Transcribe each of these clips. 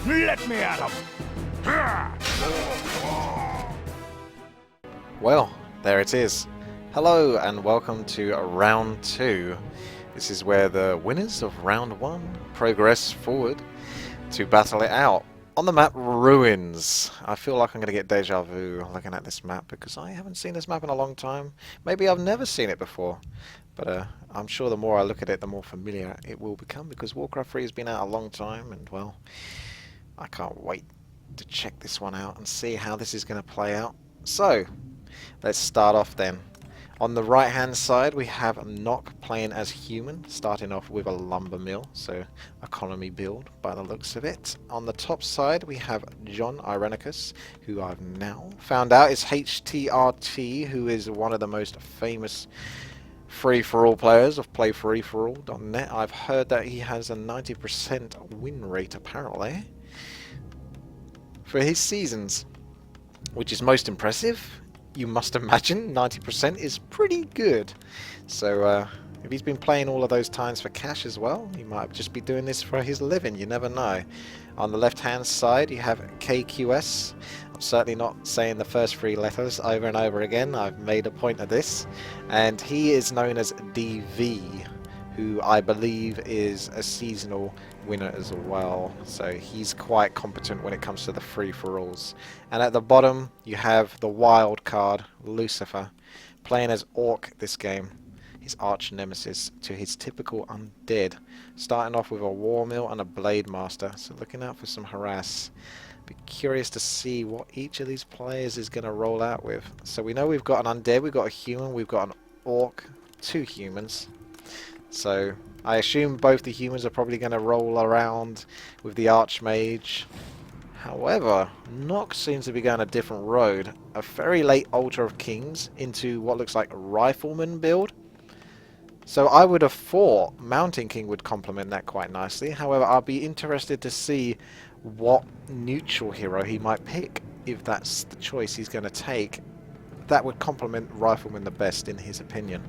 Let me at him! Well, there it is. Hello and welcome to round 2. This is where the winners of round 1 progress forward to battle it out on the map Ruins. I feel like I'm going to get deja vu looking at this map because I haven't seen this map in a long time. Maybe I've never seen it before, but I'm sure the more I look at it, the more familiar it will become because Warcraft 3 has been out a long time, and well, I can't wait to check this one out and see how this is going to play out. So, let's start off then. On the right hand side we have Nock playing as human, starting off with a lumber mill, so economy build by the looks of it. On the top side we have John Irenicus, who I've now found out is HTRT, who is one of the most famous free-for-all players of PlayFFA.net. I've heard that he has a 90% win rate apparently for his seasons, which is most impressive. You must imagine 90% is pretty good. So if he's been playing all of those times for cash as well, he might just be doing this for his living, you never know. On the left hand side you have KQS. I'm certainly not saying the first 3 letters over and over again, I've made a point of this. And he is known as DV, who I believe is a seasonal winner as well, so he's quite competent when it comes to the free-for-alls. And at the bottom you have the wild card, Lucifer, playing as Orc this game, his arch nemesis to his typical undead, starting off with a war mill and a blade master, so looking out for some harass. Be curious to see what each of these players is going to roll out with. So we know we've got an undead, we've got a human, we've got an orc, 2 humans. So I assume both the humans are probably going to roll around with the Archmage. However, Nock seems to be going a different road. A very late Altar of Kings into what looks like a Rifleman build. So I would have thought Mountain King would complement that quite nicely. However, I'll be interested to see what neutral hero he might pick. If that's the choice he's going to take, that would complement Rifleman the best in his opinion.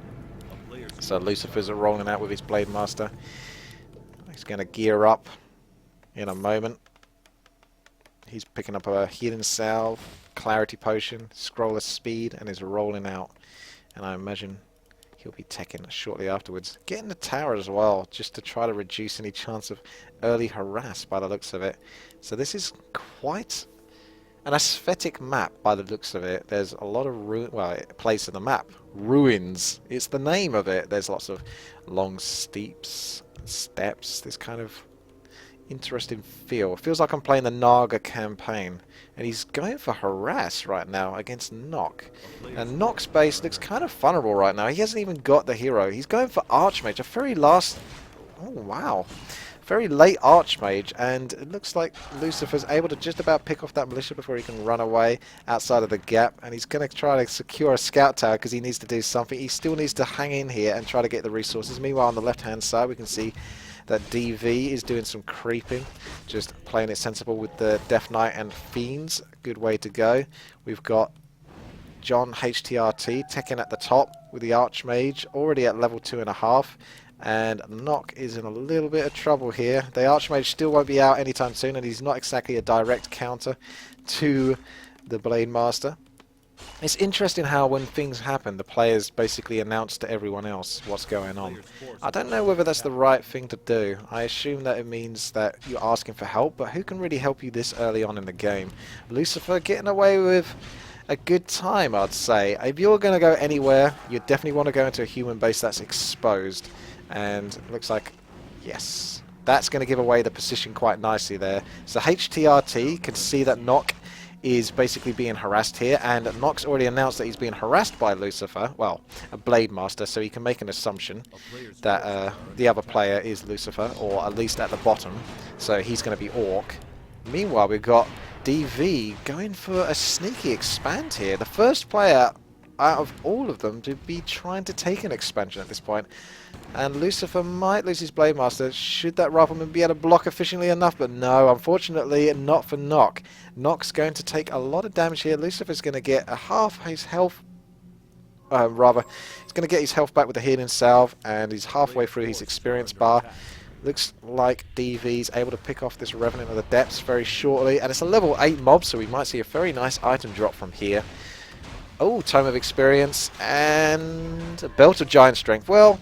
So Lucifer's rolling out with his Blade Master. He's going to gear up in a moment. He's picking up a Healing Salve, Clarity Potion, Scroll of Speed, and is rolling out. And I imagine he'll be teching shortly afterwards. Getting the tower as well, just to try to reduce any chance of early harass by the looks of it. So this is quite an aesthetic map by the looks of it. There's a lot of place in the map. Ruins. It's the name of it. There's lots of long steeps, steps. This kind of interesting feel. It feels like I'm playing the Naga campaign. And he's going for harass right now against Nock. And Nock's base looks kind of vulnerable right now. He hasn't even got the hero. He's going for Archmage. A very last... Oh, wow. Very late Archmage, and it looks like Lucifer's able to just about pick off that militia before he can run away outside of the gap, and he's going to try to secure a scout tower because he needs to do something. He still needs to hang in here and try to get the resources. Meanwhile, on the left hand side we can see that DV is doing some creeping, just playing it sensible with the Death Knight and Fiends. Good way to go. We've got John HTRT teching at the top with the Archmage, already at level 2.5. And Nock is in a little bit of trouble here. The Archmage still won't be out anytime soon, and he's not exactly a direct counter to the Blade Master. It's interesting how when things happen, the players basically announce to everyone else what's going on. I don't know whether that's the right thing to do. I assume that it means that you're asking for help, but who can really help you this early on in the game? Lucifer getting away with a good time, I'd say. If you're going to go anywhere, you definitely want to go into a human base that's exposed. And it looks like, yes, that's going to give away the position quite nicely there. So HTRT can see that Nock is basically being harassed here, and Nock's already announced that he's being harassed by Lucifer, well, a Blade Master, so he can make an assumption that the other player is Lucifer, or at least at the bottom, so he's going to be Orc. Meanwhile, we've got DV going for a sneaky expand here. The first player out of all of them to be trying to take an expansion at this point. And Lucifer might lose his Blade Master should that Rifleman be able to block efficiently enough, but no, unfortunately not for Nock. Nock's going to take a lot of damage here. Lucifer's going to get a half his health, he's going to get his health back with the Healing Salve, and he's halfway through his experience bar. Looks like DV's able to pick off this Revenant of the Depths very shortly. And it's a level 8 mob, so we might see a very nice item drop from here. Oh, Tome of Experience and a Belt of Giant Strength. Well,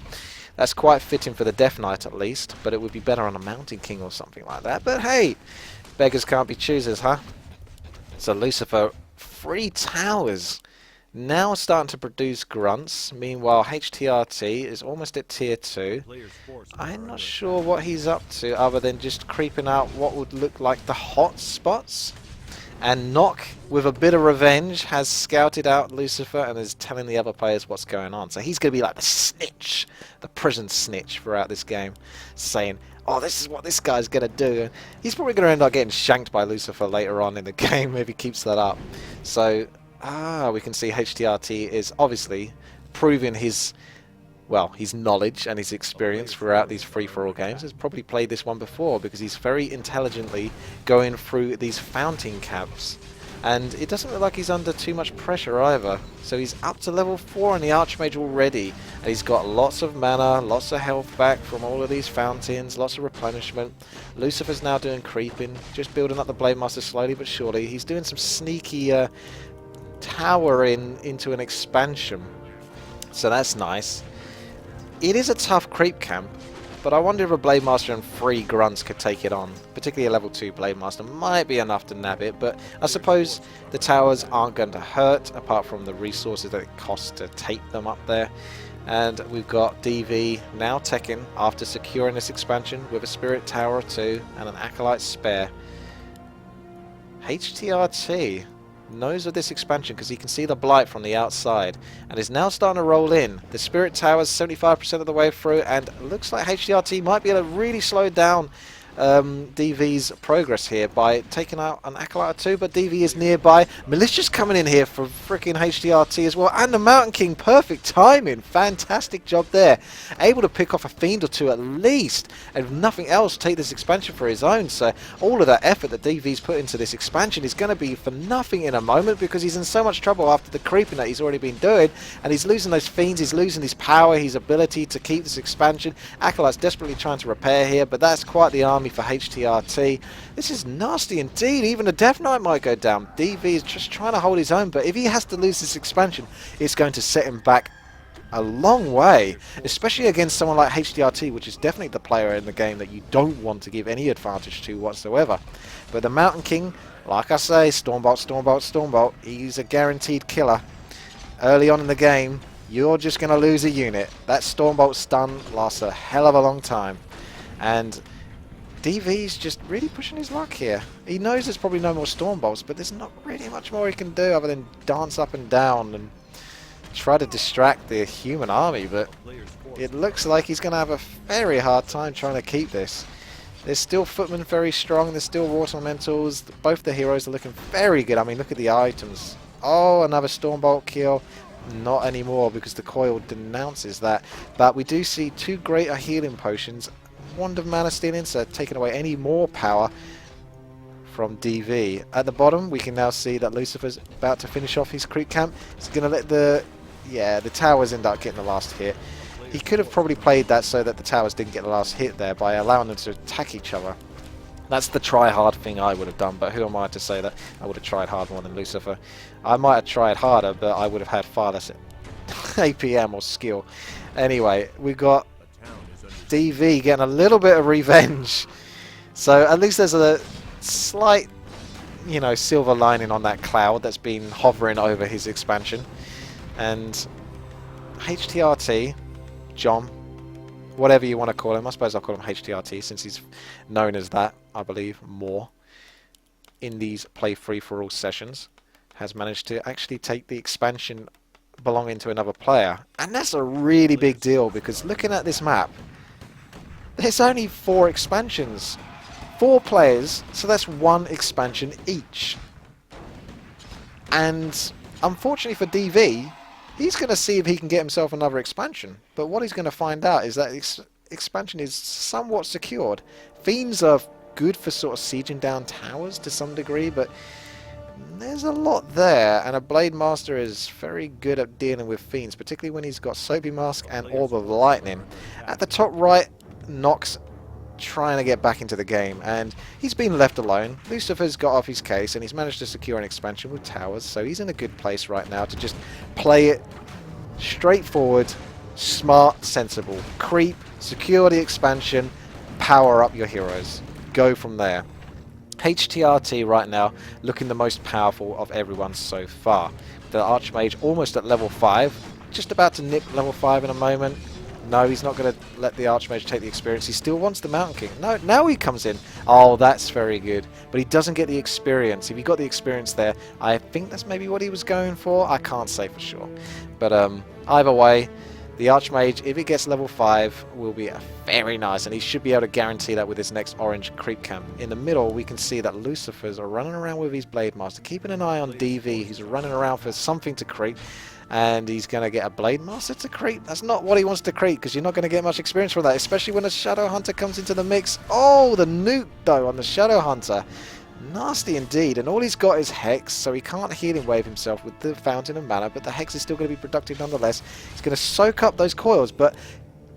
that's quite fitting for the Death Knight at least, but it would be better on a Mountain King or something like that. But hey, beggars can't be choosers, huh? So Lucifer, 3 towers. Now starting to produce grunts. Meanwhile, HTRT is almost at tier 2. I'm not sure what he's up to other than just creeping out what would look like the hot spots. And Nock, with a bit of revenge, has scouted out Lucifer and is telling the other players what's going on. So he's going to be like the snitch, the prison snitch throughout this game, saying, oh, this is what this guy's going to do. He's probably going to end up getting shanked by Lucifer later on in the game if he keeps that up. So, we can see HTRT is obviously proving his knowledge and his experience throughout these free-for-all games. He's probably played this one before because he's very intelligently going through these fountain caps. And it doesn't look like he's under too much pressure either. So he's up to level 4 in the Archmage already. And he's got lots of mana, lots of health back from all of these fountains, lots of replenishment. Lucifer's now doing creeping, just building up the Blade Master slowly but surely. He's doing some sneaky towering into an expansion. So that's nice. It is a tough creep camp, but I wonder if a Blade Master and 3 grunts could take it on. Particularly a level 2 Blade Master might be enough to nab it, but I suppose the towers aren't going to hurt, apart from the resources that it costs to take them up there. And we've got DV now teching after securing this expansion with a Spirit Tower or 2 and an Acolyte spare. HTRT knows of this expansion because he can see the blight from the outside and is now starting to roll in. The Spirit Tower is 75% of the way through, and looks like HDRT might be able to really slow down DV's progress here by taking out an Acolyte or 2, but DV is nearby. Militia's coming in here for freaking HDRT as well, and the Mountain King, perfect timing, fantastic job there. Able to pick off a Fiend or 2 at least, and if nothing else, take this expansion for his own. So all of that effort that DV's put into this expansion is going to be for nothing in a moment, because he's in so much trouble after the creeping that he's already been doing, and he's losing those Fiends, he's losing his power, his ability to keep this expansion. Acolyte's desperately trying to repair here, but that's quite the army for HTRT. This is nasty indeed. Even the Death Knight might go down. DV is just trying to hold his own, but if he has to lose this expansion, it's going to set him back a long way, especially against someone like HDRT, which is definitely the player in the game that you don't want to give any advantage to whatsoever. But the Mountain King, like I say, Stormbolt, Stormbolt, Stormbolt, he's a guaranteed killer. Early on in the game, you're just going to lose a unit. That Stormbolt stun lasts a hell of a long time. And DV's just really pushing his luck here. He knows there's probably no more Stormbolts, but there's not really much more he can do other than dance up and down and try to distract the human army, but it looks like he's going to have a very hard time trying to keep this. There's still Footmen very strong, there's still Water Elementals, both the heroes are looking very good. I mean, look at the items. Oh, another Stormbolt kill. Not anymore, because the coil denounces that. But we do see 2 greater healing potions, Wand of Mana Stealing, so taking away any more power from DV. At the bottom, we can now see that Lucifer's about to finish off his creep camp. He's going to let the towers end up getting the last hit. He could have probably played that so that the towers didn't get the last hit there by allowing them to attack each other. That's the try-hard thing I would have done, but who am I to say that I would have tried hard more than Lucifer? I might have tried harder, but I would have had far less APM or skill. Anyway, we got DV getting a little bit of revenge. So at least there's a slight, silver lining on that cloud that's been hovering over his expansion. And HTRT, John, whatever you want to call him, I suppose I'll call him HTRT since he's known as that, I believe, more in these play free-for-all sessions, has managed to actually take the expansion belonging to another player. And that's a really big deal, because looking at this map, there's only 4 expansions. 4 players, so that's 1 expansion each. And unfortunately for DV, he's going to see if he can get himself another expansion. But what he's going to find out is that expansion is somewhat secured. Fiends are good for sort of sieging down towers to some degree, but there's a lot there, and a Blade Master is very good at dealing with Fiends, particularly when he's got Soapy Mask and Orb of Lightning. At the top right, Nox trying to get back into the game, and he's been left alone. Lucifer's got off his case, and he's managed to secure an expansion with towers, so he's in a good place right now to just play it straightforward, smart, sensible. Creep, secure the expansion, power up your heroes. Go from there. HTRT right now looking the most powerful of everyone so far. The Archmage almost at level 5, just about to nip level 5 in a moment. No, he's not going to let the Archmage take the experience. He still wants the Mountain King. No, now he comes in. Oh, that's very good. But he doesn't get the experience. If he got the experience there, I think that's maybe what he was going for. I can't say for sure. But either way, the Archmage, if it gets level 5, will be very nice. And he should be able to guarantee that with his next orange creep camp. In the middle, we can see that Lucifer's are running around with his Blade Master, keeping an eye on DV. He's running around for something to creep. And he's going to get a Blade Master to creep. That's not what he wants to creep, because you're not going to get much experience from that, especially when a Shadow Hunter comes into the mix. Oh, the nuke, though, on the Shadow Hunter. Nasty indeed. And all he's got is Hex, so he can't Healing Wave himself with the Fountain of Mana, but the Hex is still going to be productive nonetheless. He's going to soak up those coils, but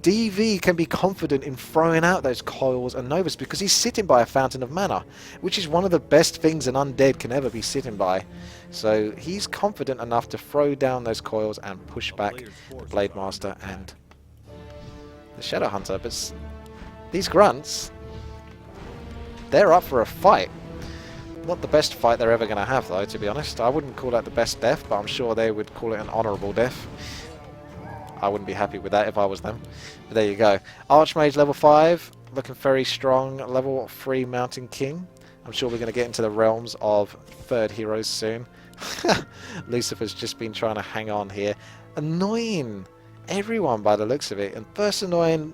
DV can be confident in throwing out those coils and Novas because he's sitting by a Fountain of Mana, which is one of the best things an undead can ever be sitting by. So he's confident enough to throw down those coils and push back the Blade Master and the Shadow Hunter. But these grunts, they're up for a fight. Not the best fight they're ever going to have, though, to be honest. I wouldn't call that the best death, but I'm sure they would call it an honourable death. I wouldn't be happy with that if I was them. But there you go. Archmage level 5, looking very strong. Level 3 Mountain King. I'm sure we're going to get into the realms of third heroes soon. Lucifer's just been trying to hang on here. Annoying everyone by the looks of it. And first annoying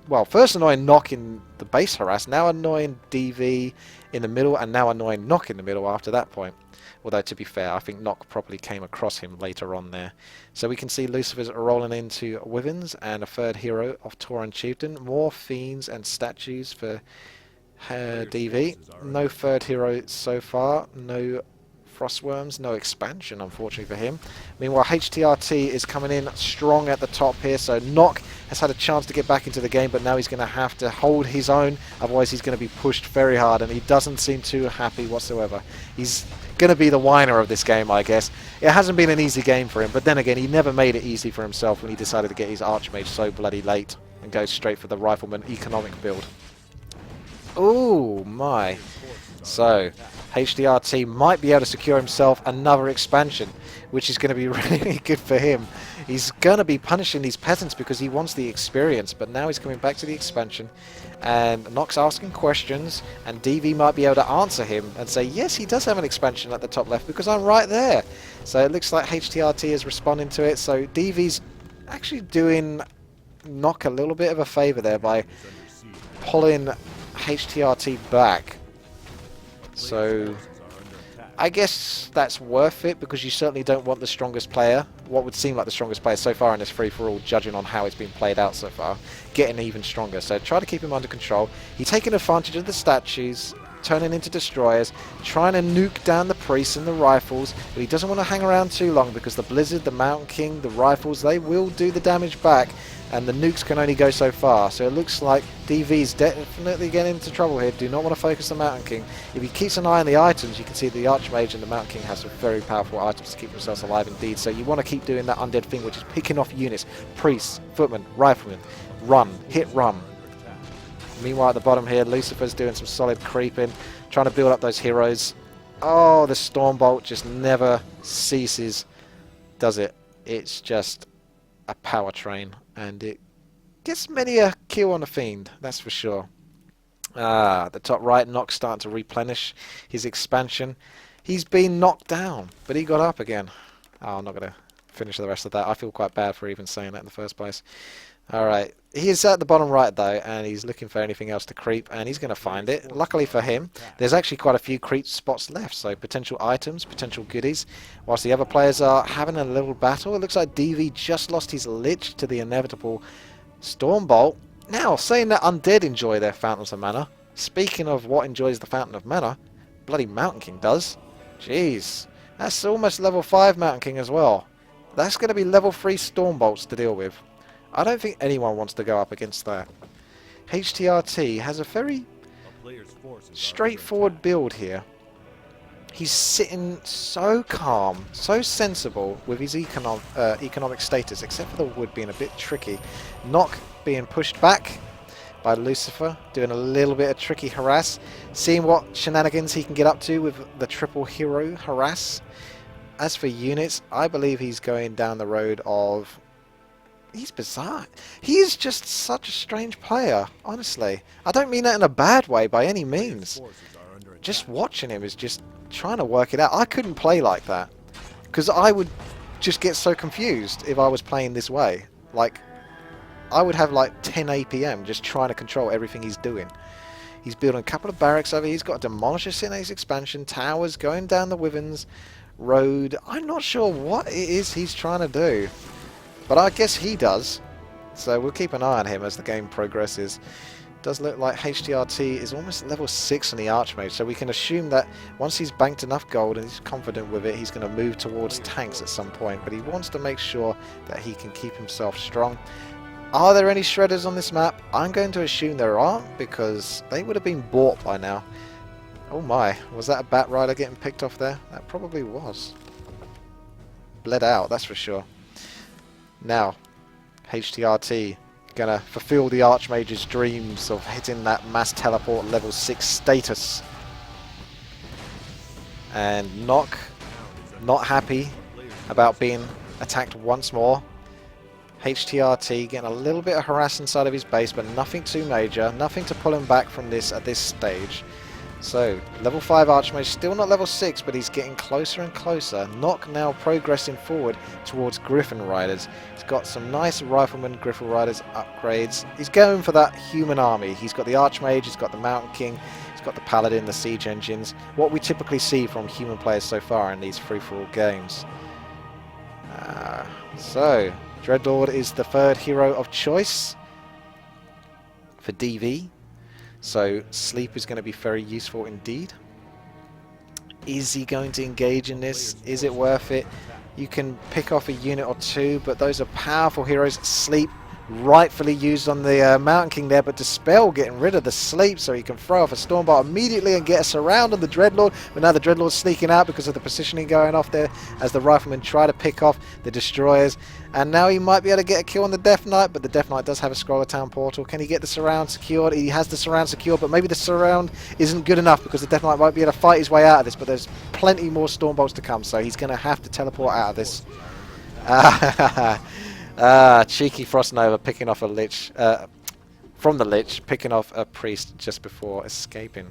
Nock in the base harass, now annoying DV in the middle, and now annoying Nock in the middle after that point. Although, to be fair, I think Nock probably came across him later on there. So we can see Lucifer's rolling into Withens and a third hero of Tauren Chieftain. More Fiends and statues for DV. No third hero so far. No Frostworms. No expansion, unfortunately, for him. Meanwhile, HTRT is coming in strong at the top here. So Nock has had a chance to get back into the game, but now he's going to have to hold his own. Otherwise, he's going to be pushed very hard, and he doesn't seem too happy whatsoever. He's going to be the whiner of this game, I guess. It hasn't been an easy game for him, but then again, he never made it easy for himself when he decided to get his Archmage so bloody late and go straight for the Rifleman economic build. Oh my. So, HDRT might be able to secure himself another expansion, which is going to be really good for him. He's going to be punishing these peasants because he wants the experience, but now he's coming back to the expansion, and Nock's asking questions, and DV might be able to answer him and say, yes, he does have an expansion at the top left because I'm right there. So it looks like HTRT is responding to it, so DV's actually doing Nock a little bit of a favour there by pulling HTRT back. So I guess that's worth it, because you certainly don't want the strongest player, what would seem like the strongest player so far in this free-for-all, judging on how it's been played out so far, getting even stronger. So try to keep him under control. He's taking advantage of the statues, turning into destroyers, trying to nuke down the priests and the rifles, but he doesn't want to hang around too long because the Blizzard, the Mountain King, the rifles, they will do the damage back, and the nukes can only go so far. So it looks like DV's definitely getting into trouble here. Do not want to focus the Mountain King. If he keeps an eye on the items, you can see the Archmage and the Mountain King have some very powerful items to keep themselves alive indeed. So you want to keep doing that undead thing, which is picking off units. Priests, footmen, riflemen. Run. Hit run. Meanwhile, at the bottom here, Lucifer's doing some solid creeping, trying to build up those heroes. Oh, the Stormbolt just never ceases, does it? It's just a power train, and it gets many a kill on the Fiend, that's for sure. At the top right, Nock's starting to replenish his expansion. He's been knocked down, but he got up again. Oh, I'm not going to finish the rest of that. I feel quite bad for even saying that in the first place. Alright, he's at the bottom right though, and he's looking for anything else to creep, and he's going to find it. Luckily for him, there's actually quite a few creep spots left, so potential items, potential goodies. Whilst the other players are having a little battle, it looks like DV just lost his Lich to the inevitable Stormbolt. Now, saying that undead enjoy their Fountains of Mana, speaking of what enjoys the Fountain of Mana, bloody Mountain King does. Jeez, that's almost level 5 Mountain King as well. That's going to be level 3 Stormbolts to deal with. I don't think anyone wants to go up against that. HTRT has a very straightforward build here. He's sitting so calm, so sensible with his economic status, except for the wood being a bit tricky. Nock being pushed back by Lucifer, doing a little bit of tricky harass, seeing what shenanigans he can get up to with the triple hero harass. As for units, I believe he's going down the road of... He's bizarre. He is just such a strange player, honestly. I don't mean that in a bad way by any means. Just watching him is just trying to work it out. I couldn't play like that, because I would just get so confused if I was playing this way. Like, I would have like 10 APM just trying to control everything he's doing. He's building a couple of barracks over here. He's got a Demolisher Syna's expansion, towers going down the Wyverns Road. I'm not sure what it is he's trying to do, but I guess he does. So we'll keep an eye on him as the game progresses. Does look like HTRT is almost level 6 on the Archmage, so we can assume that once he's banked enough gold and he's confident with it, he's going to move towards tanks at some point, but he wants to make sure that he can keep himself strong. Are there any shredders on this map? I'm going to assume there aren't, because they would have been bought by now. Oh my, was that a Bat Rider getting picked off there? That probably was. Bled out, that's for sure. Now, HTRT gonna fulfill the Archmage's dreams of hitting that mass teleport level 6 status. And Nock, not happy about being attacked once more. HTRT getting a little bit of harass inside of his base, but nothing too major, nothing to pull him back from this at this stage. So, level 5 Archmage, still not level 6, but he's getting closer and closer. Nock now progressing forward towards Griffin Riders. He's got some nice Rifleman Griffin Riders upgrades. He's going for that human army. He's got the Archmage, he's got the Mountain King, he's got the Paladin, the Siege Engines. What we typically see from human players so far in these free-for-all games. So, Dreadlord is the third hero of choice for DV. So sleep is going to be very useful indeed. Is he going to engage in this? Is it worth it? You can pick off a unit or two, but those are powerful heroes. Sleep rightfully used on the Mountain King there, but Dispel getting rid of the sleep so he can throw off a Stormbolt immediately and get a surround on the Dreadlord. But now the Dreadlord's sneaking out because of the positioning going off there as the Riflemen try to pick off the Destroyers. And now he might be able to get a kill on the Death Knight, but the Death Knight does have a Scroller Town portal. Can he get the surround secured? He has the surround secured, but maybe the surround isn't good enough because the Death Knight might be able to fight his way out of this, but there's plenty more Stormbolts to come, so he's going to have to teleport out of this. Cheeky Frost Nova picking off a Lich, from the Lich, picking off a Priest just before escaping.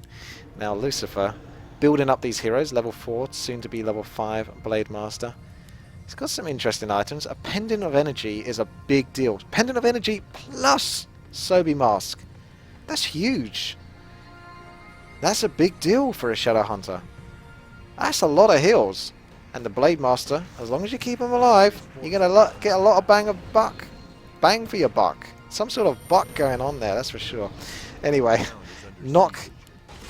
Now Lucifer, building up these heroes, level 4, soon to be level 5 Blade Master. He's got some interesting items. A Pendant of Energy is a big deal. Pendant of Energy plus Sobi Mask. That's huge. That's a big deal for a Shadow Hunter. That's a lot of heals. And the Blade Master, as long as you keep him alive, you're going to get a lot of bang for your buck. Some sort of buck going on there, that's for sure. Anyway, Nock,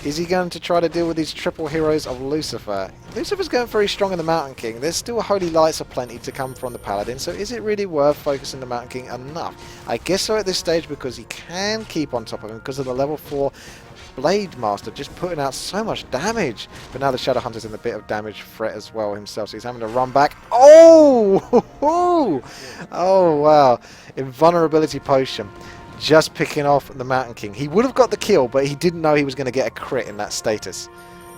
is he going to try to deal with these triple heroes of Lucifer? Lucifer's going very strong in the Mountain King. There's still Holy Lights aplenty to come from the Paladin, so is it really worth focusing the Mountain King enough? I guess so at this stage, because he can keep on top of him because of the level 4 Blade Master just putting out so much damage. But now the Shadow Hunter's in a bit of damage threat as well himself, so he's having to run back. Oh! Oh, wow. Invulnerability Potion. Just picking off the Mountain King. He would have got the kill, but he didn't know he was going to get a crit in that status.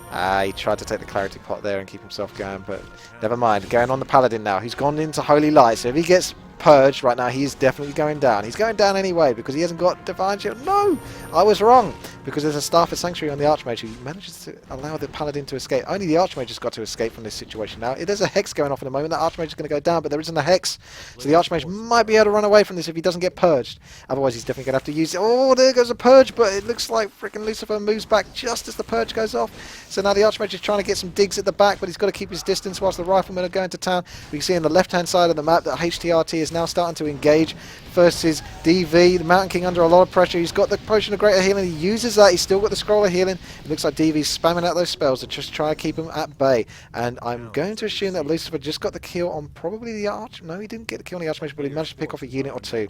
He tried to take the Clarity Pot there and keep himself going, but never mind. Going on the Paladin now. He's gone into Holy Light, so if he gets purged right now, he is definitely going down. He's going down anyway because he hasn't got Divine Shield. No! I was wrong, because there's a Staff of Sanctuary on the Archmage who manages to allow the Paladin to escape. Only the Archmage has got to escape from this situation now. There's a Hex going off in a moment. The Archmage is going to go down, but there isn't a Hex. So the Archmage might be able to run away from this if he doesn't get purged. Otherwise, he's definitely going to have to use it. Oh, there goes a Purge, but it looks like freaking Lucifer moves back just as the Purge goes off. So now the Archmage is trying to get some digs at the back, but he's got to keep his distance whilst the Riflemen are going to town. We can see on the left-hand side of the map that HTRT is is now starting to engage versus DV. The Mountain King under a lot of pressure. He's got the Potion of Greater Healing. He uses that. He's still got the Scroll of Healing. It looks like DV's spamming out those spells to just try to keep him at bay. And I'm going to assume that Lucifer just got the kill on probably the Arch. No, he didn't get the kill on the Archmage, but he managed to pick off a unit or two.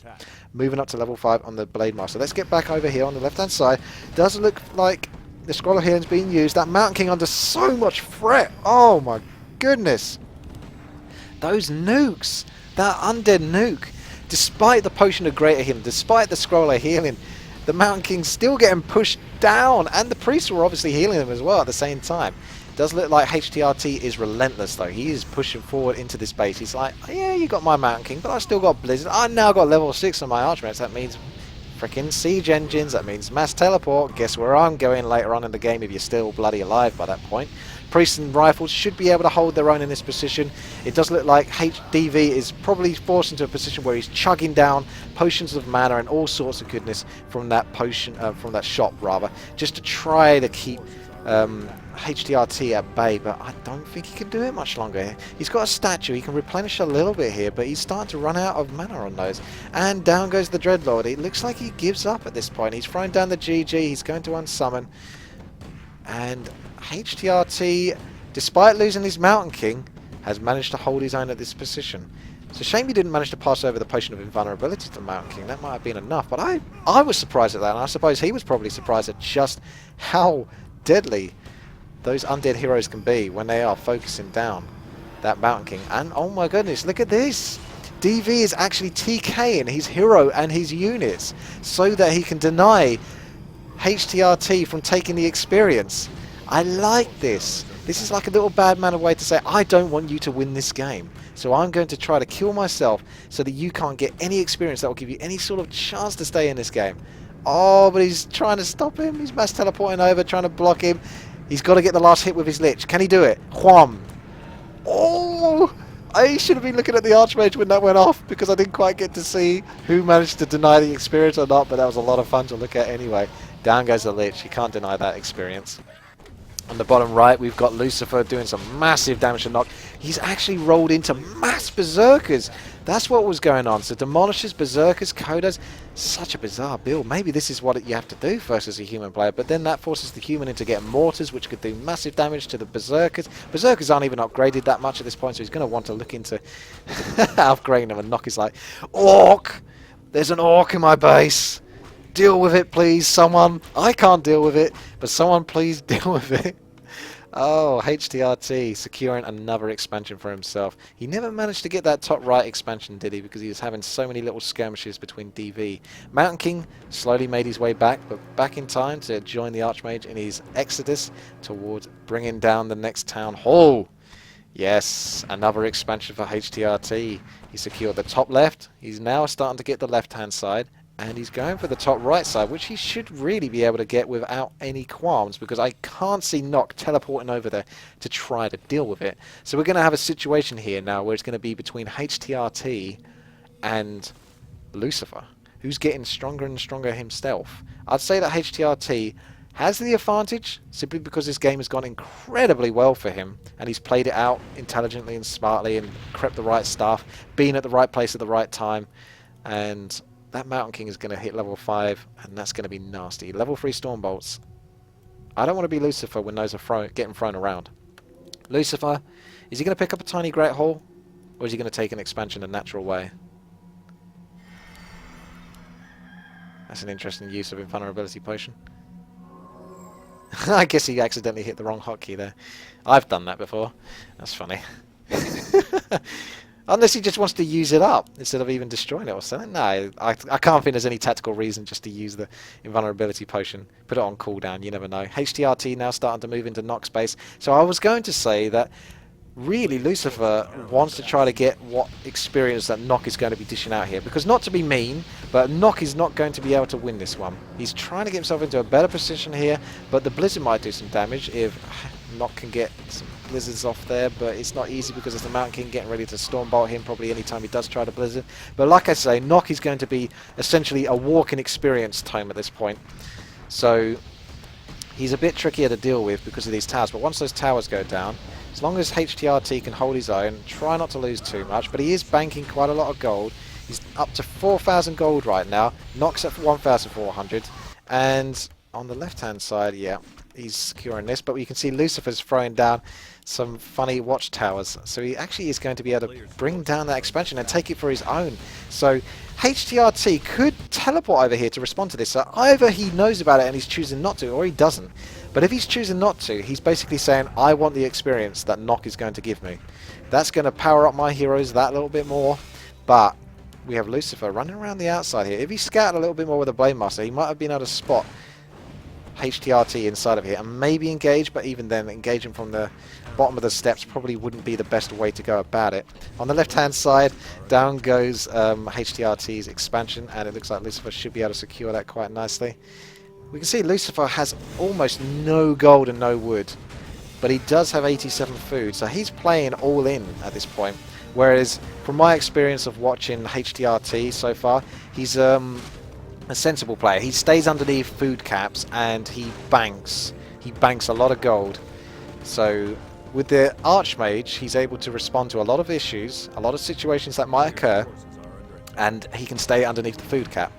Moving up to level 5 on the Blade Master. Let's get back over here on the left-hand side. Does look like the Scroll of Healing is being used. That Mountain King under so much threat. Oh my goodness. Those nukes. That undead nuke. Despite the Potion of Greater Healing, despite the Scroll of Healing, the Mountain King's still getting pushed down, and the priests were obviously healing them as well at the same time. Does look like HTRT is relentless though. He is pushing forward into this base. He's like, yeah, you got my Mountain King, but I still got Blizzard. I now got level 6 on my Archmages. That means freaking siege engines. That means mass teleport. Guess where I'm going later on in the game if you're still bloody alive by that point. Priests and rifles should be able to hold their own in this position. It does look like HDV is probably forced into a position where he's chugging down potions of mana and all sorts of goodness from that potion, from that shop rather, just to try to keep HTRT at bay. But I don't think he can do it much longer. He's got a statue. He can replenish a little bit here, but he's starting to run out of mana on those. And down goes the Dreadlord. It looks like he gives up at this point. He's thrown down the GG. He's going to unsummon. And HTRT, despite losing his Mountain King, has managed to hold his own at this position. It's a shame he didn't manage to pass over the Potion of Invulnerability to Mountain King. That might have been enough, but I was surprised at that, and I suppose he was probably surprised at just how deadly those undead heroes can be when they are focusing down that Mountain King. And oh my goodness, look at this! DV is actually TKing his hero and his units so that he can deny HTRT from taking the experience. I like this. This is like a little bad manner way to say, I don't want you to win this game. So I'm going to try to kill myself so that you can't get any experience that will give you any sort of chance to stay in this game. Oh, but he's trying to stop him. He's mass teleporting over, trying to block him. He's got to get the last hit with his Lich. Can he do it? Wham! Oh! I should have been looking at the Archmage when that went off because I didn't quite get to see who managed to deny the experience or not, but that was a lot of fun to look at anyway. Down goes the Lich. You can't deny that experience. On the bottom right, we've got Lucifer doing some massive damage to Nock. He's actually rolled into mass Berserkers. That's what was going on. So Demolishes, Berserkers, Kodas. Such a bizarre build. Maybe this is what you have to do first as a human player, but then that forces the human into getting Mortars, which could do massive damage to the Berserkers. Berserkers aren't even upgraded that much at this point, so he's going to want to look into upgrading them, and Nock is like, Orc! There's an Orc in my base! Deal with it, please, someone. I can't deal with it, but someone please deal with it. Oh, HTRT securing another expansion for himself. He never managed to get that top right expansion, did he? Because he was having so many little skirmishes between DV. Mountain King slowly made his way back, but back in time to join the Archmage in his exodus towards bringing down the next town hall. Yes, another expansion for HTRT. He secured the top left. He's now starting to get the left-hand side. And he's going for the top right side, which he should really be able to get without any qualms, because I can't see Nock teleporting over there to try to deal with it. So we're going to have a situation here now where it's going to be between HTRT and Lucifer, who's getting stronger and stronger himself. I'd say that HTRT has the advantage simply because this game has gone incredibly well for him, and he's played it out intelligently and smartly and crept the right stuff, been at the right place at the right time, and that Mountain King is going to hit level 5, and that's going to be nasty. Level 3 Stormbolts. I don't want to be Lucifer when those are getting thrown around. Lucifer, is he going to pick up a tiny Great Hall, or is he going to take an expansion a natural way? That's an interesting use of Invulnerability Potion. I guess he accidentally hit the wrong hotkey there. I've done that before. That's funny. Unless he just wants to use it up instead of even destroying it or something. No, I can't think there's any tactical reason just to use the Invulnerability Potion. Put it on cooldown, you never know. HTRT now starting to move into Nock space. So I was going to say that really Lucifer wants to try to get what experience that Nock is going to be dishing out here. Because not to be mean, but Nock is not going to be able to win this one. He's trying to get himself into a better position here, but the Blizzard might do some damage if Nock can get some blizzards off there, but it's not easy because it's the Mountain King getting ready to Stormbolt him probably anytime he does try to blizzard. But like I say, Nock is going to be essentially a walk-in experience time at this point. So he's a bit trickier to deal with because of these towers, but once those towers go down, as long as HTRT can hold his own, try not to lose too much, but he is banking quite a lot of gold. He's up to 4,000 gold right now. Nox at 1,400. And on the left-hand side, yeah, he's securing this. But you can see Lucifer's throwing down some funny watchtowers. So he actually is going to be able to bring down that expansion and take it for his own. So HTRT could teleport over here to respond to this. So either he knows about it and he's choosing not to, or he doesn't. But if he's choosing not to, he's basically saying, I want the experience that Nock is going to give me. That's going to power up my heroes that little bit more. But we have Lucifer running around the outside here. If he scouted a little bit more with the Blade Master, he might have been able to spot HTRT inside of here and maybe engage, but even then, engaging from the bottom of the steps probably wouldn't be the best way to go about it. On the left-hand side, down goes HTRT's expansion, and it looks like Lucifer should be able to secure that quite nicely. We can see Lucifer has almost no gold and no wood, but he does have 87 food, so he's playing all in at this point. Whereas, from my experience of watching HTRT so far, he's a sensible player. He stays underneath food caps and he banks. He banks a lot of gold. So, with the Archmage, he's able to respond to a lot of issues, a lot of situations that might occur, and he can stay underneath the food cap.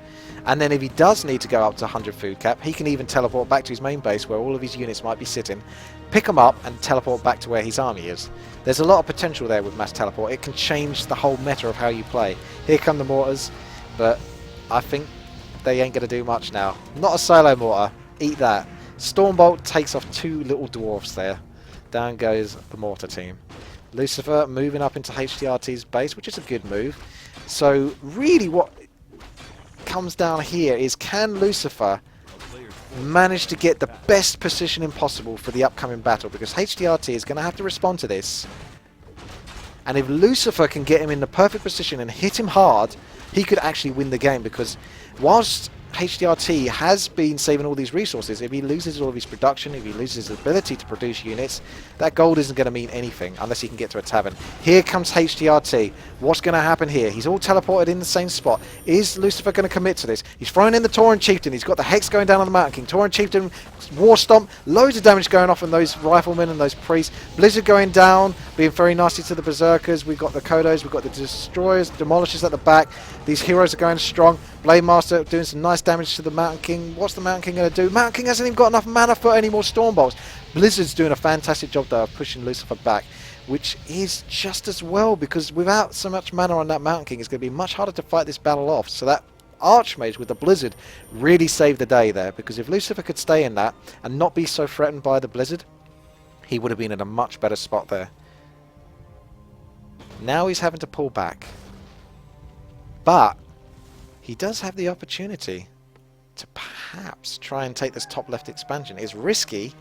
And then if he does need to go up to 100 food cap, he can even teleport back to his main base where all of his units might be sitting, pick them up and teleport back to where his army is. There's a lot of potential there with mass teleport. It can change the whole meta of how you play. Here come the mortars, but I think they ain't going to do much now. Not a silo mortar. Eat that. Stormbolt takes off 2 little dwarfs there. Down goes the mortar team. Lucifer moving up into HTRT's base, which is a good move. So really what comes down here is, can Lucifer manage to get the best positioning possible for the upcoming battle, because HTRT is going to have to respond to this, and if Lucifer can get him in the perfect position and hit him hard, he could actually win the game, because whilst HTRT has been saving all these resources, if he loses all of his production, if he loses his ability to produce units, that gold isn't going to mean anything unless he can get to a tavern. Here comes HTRT. What's going to happen here? He's all teleported in the same spot. Is Lucifer going to commit to this? He's throwing in the Tauren Chieftain. He's got the Hex going down on the Mountain King. Tauren Chieftain, War Stomp, loads of damage going off on those riflemen and those priests. Blizzard going down, being very nasty to the Berserkers. We've got the Kodos, we've got the Destroyers, Demolishers at the back. These heroes are going strong. Blade Master doing some nice damage to the Mountain King. What's the Mountain King going to do? Mountain King hasn't even got enough mana for any more Stormbolts. Blizzard's doing a fantastic job though of pushing Lucifer back, which is just as well, because without so much mana on that Mountain King, it's going to be much harder to fight this battle off. So that Archmage with the Blizzard really saved the day there, because if Lucifer could stay in that and not be so threatened by the Blizzard, he would have been in a much better spot there. Now he's having to pull back. But he does have the opportunity to perhaps try and take this top left expansion. It's risky,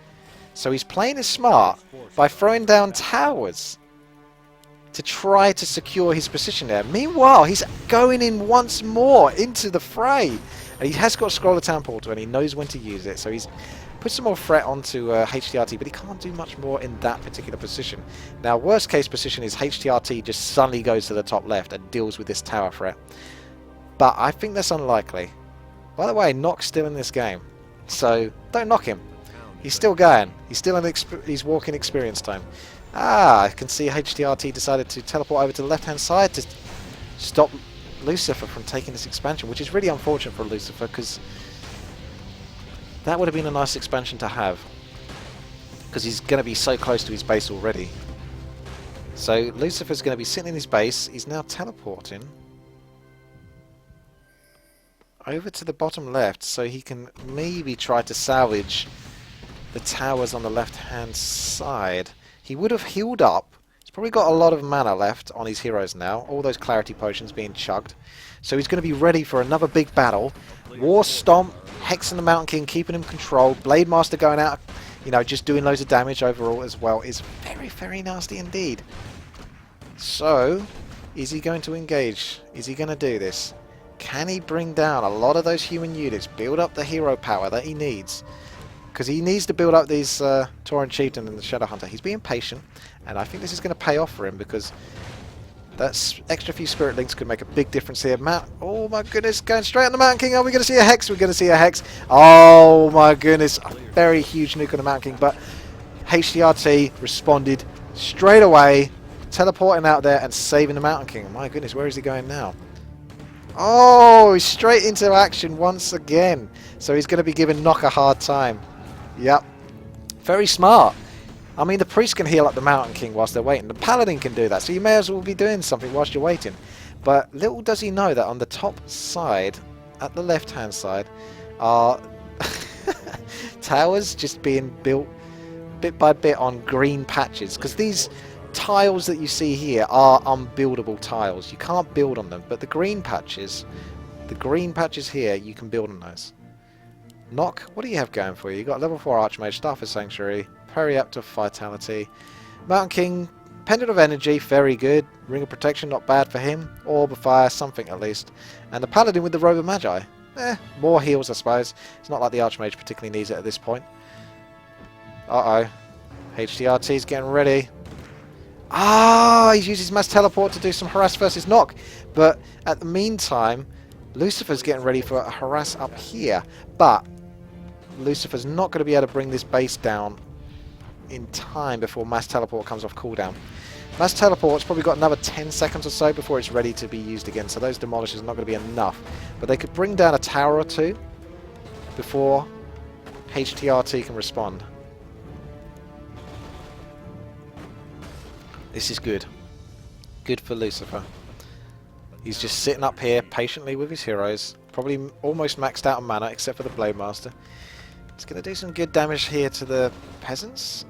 so he's playing it smart by throwing down towers to try to secure his position there. Meanwhile, he's going in once more into the fray. And he has got Scroller Town Portal and he knows when to use it. So he's put some more threat onto HTRT, but he can't do much more in that particular position. Now, worst case position is HTRT just suddenly goes to the top left and deals with this tower threat. But I think that's unlikely. By the way, Nock's still in this game, so don't knock him. He's still going. He's still in he's walking experience time. Ah, I can see HTRT decided to teleport over to the left-hand side to stop Lucifer from taking this expansion, which is really unfortunate for Lucifer, because that would have been a nice expansion to have, because he's going to be so close to his base already. So Lucifer's going to be sitting in his base. He's now teleporting over to the bottom left so he can maybe try to salvage the towers on the left-hand side. He would have healed up. He's probably got a lot of mana left on his heroes now. All those clarity potions being chugged. So he's going to be ready for another big battle. War Stomp, Hexing the Mountain King, keeping him controlled. Blade Master going out, you know, just doing loads of damage overall as well is very, very nasty indeed. So, is he going to engage? Is he going to do this? Can he bring down a lot of those human units, build up the hero power that he needs? Because he needs to build up these Tauren Chieftain and the Shadow Hunter. He's being patient, and I think this is going to pay off for him, because that extra few Spirit Links could make a big difference here. Oh my goodness, going straight on the Mountain King. Are we going to see a Hex? We're going to see a Hex. Oh my goodness, a very huge nuke on the Mountain King, but HTRT responded straight away, teleporting out there and saving the Mountain King. My goodness, where is he going now? Oh, he's straight into action once again. So he's going to be giving Nock a hard time. Yep. Very smart. I mean, the priest can heal up the Mountain King whilst they're waiting. The paladin can do that. So you may as well be doing something whilst you're waiting. But little does he know that on the top side, at the left-hand side, are towers just being built bit by bit on green patches. Because these tiles that you see here are unbuildable tiles. You can't build on them. But the green patches here, you can build on those. Nock, what do you have going for you? You've got level 4 Archmage, Staff of Sanctuary, Periapt of Vitality, Mountain King, Pendant of Energy, very good. Ring of Protection, not bad for him. Orb of Fire, something at least. And the Paladin with the Robe of Magi. More heals, I suppose. It's not like the Archmage particularly needs it at this point. Uh-oh. HTRT's getting ready. Ah, he's used his Mass Teleport to do some harass versus Nock. But at the meantime, Lucifer's getting ready for a harass up here. But Lucifer's not going to be able to bring this base down in time before Mass Teleport comes off cooldown. Mass Teleport's probably got another 10 seconds or so before it's ready to be used again, so those demolishers are not going to be enough. But they could bring down a tower or two before HTRT can respond. This is good. Good for Lucifer. He's just sitting up here patiently with his heroes, probably almost maxed out on mana except for the Blade Master. It's going to do some good damage here to the peasants.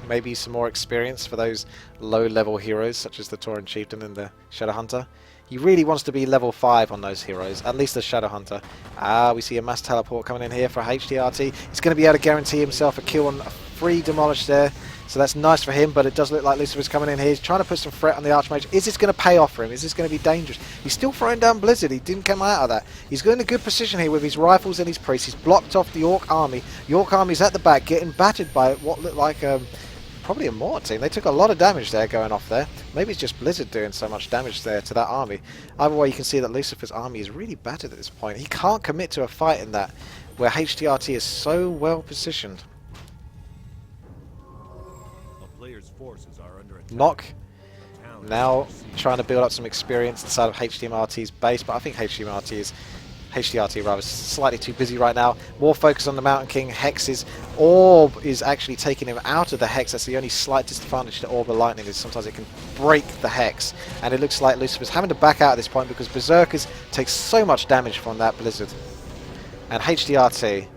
Maybe some more experience for those low-level heroes, such as the Tauren Chieftain and the Shadow Hunter. He really wants to be level 5 on those heroes, at least the Shadow Hunter. Ah, we see a Mass Teleport coming in here for HTRT. He's going to be able to guarantee himself a kill on a free Demolish there. So that's nice for him, but it does look like Lucifer's coming in here. He's trying to put some threat on the Archmage. Is this going to pay off for him? Is this going to be dangerous? He's still throwing down Blizzard. He didn't come out of that. He's got in a good position here with his rifles and his priests. He's blocked off the Orc army. The Orc army's at the back, getting battered by what looked like probably a mortar team. They took a lot of damage there going off there. Maybe it's just Blizzard doing so much damage there to that army. Either way, you can see that Lucifer's army is really battered at this point. He can't commit to a fight in that, where HTRT is so well positioned. Nock now trying to build up some experience inside of HTMRT's base, but I think HTRT rather slightly too busy right now. More focus on the Mountain King. Hex's Orb is actually taking him out of the Hex. That's the only slight disadvantage to Orb of Lightning, is sometimes it can break the Hex. And it looks like Lucifer's having to back out at this point because Berserkers take so much damage from that Blizzard. And HTRT,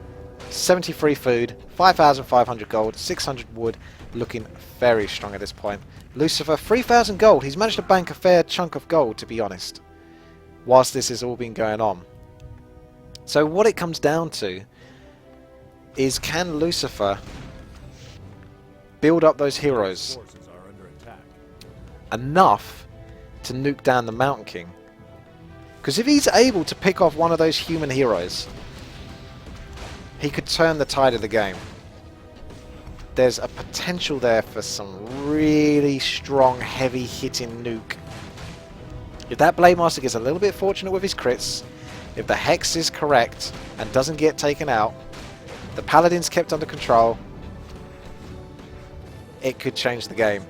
73 food, 5,500 gold, 600 wood, looking very strong at this point. Lucifer, 3,000 gold. He's managed to bank a fair chunk of gold, to be honest, whilst this has all been going on. So what it comes down to is, can Lucifer build up those heroes enough to nuke down the Mountain King? Because if he's able to pick off one of those human heroes, he could turn the tide of the game. There's a potential there for some really strong, heavy-hitting nuke. If that Blade Master gets a little bit fortunate with his crits, if the Hex is correct and doesn't get taken out, the Paladin's kept under control, it could change the game.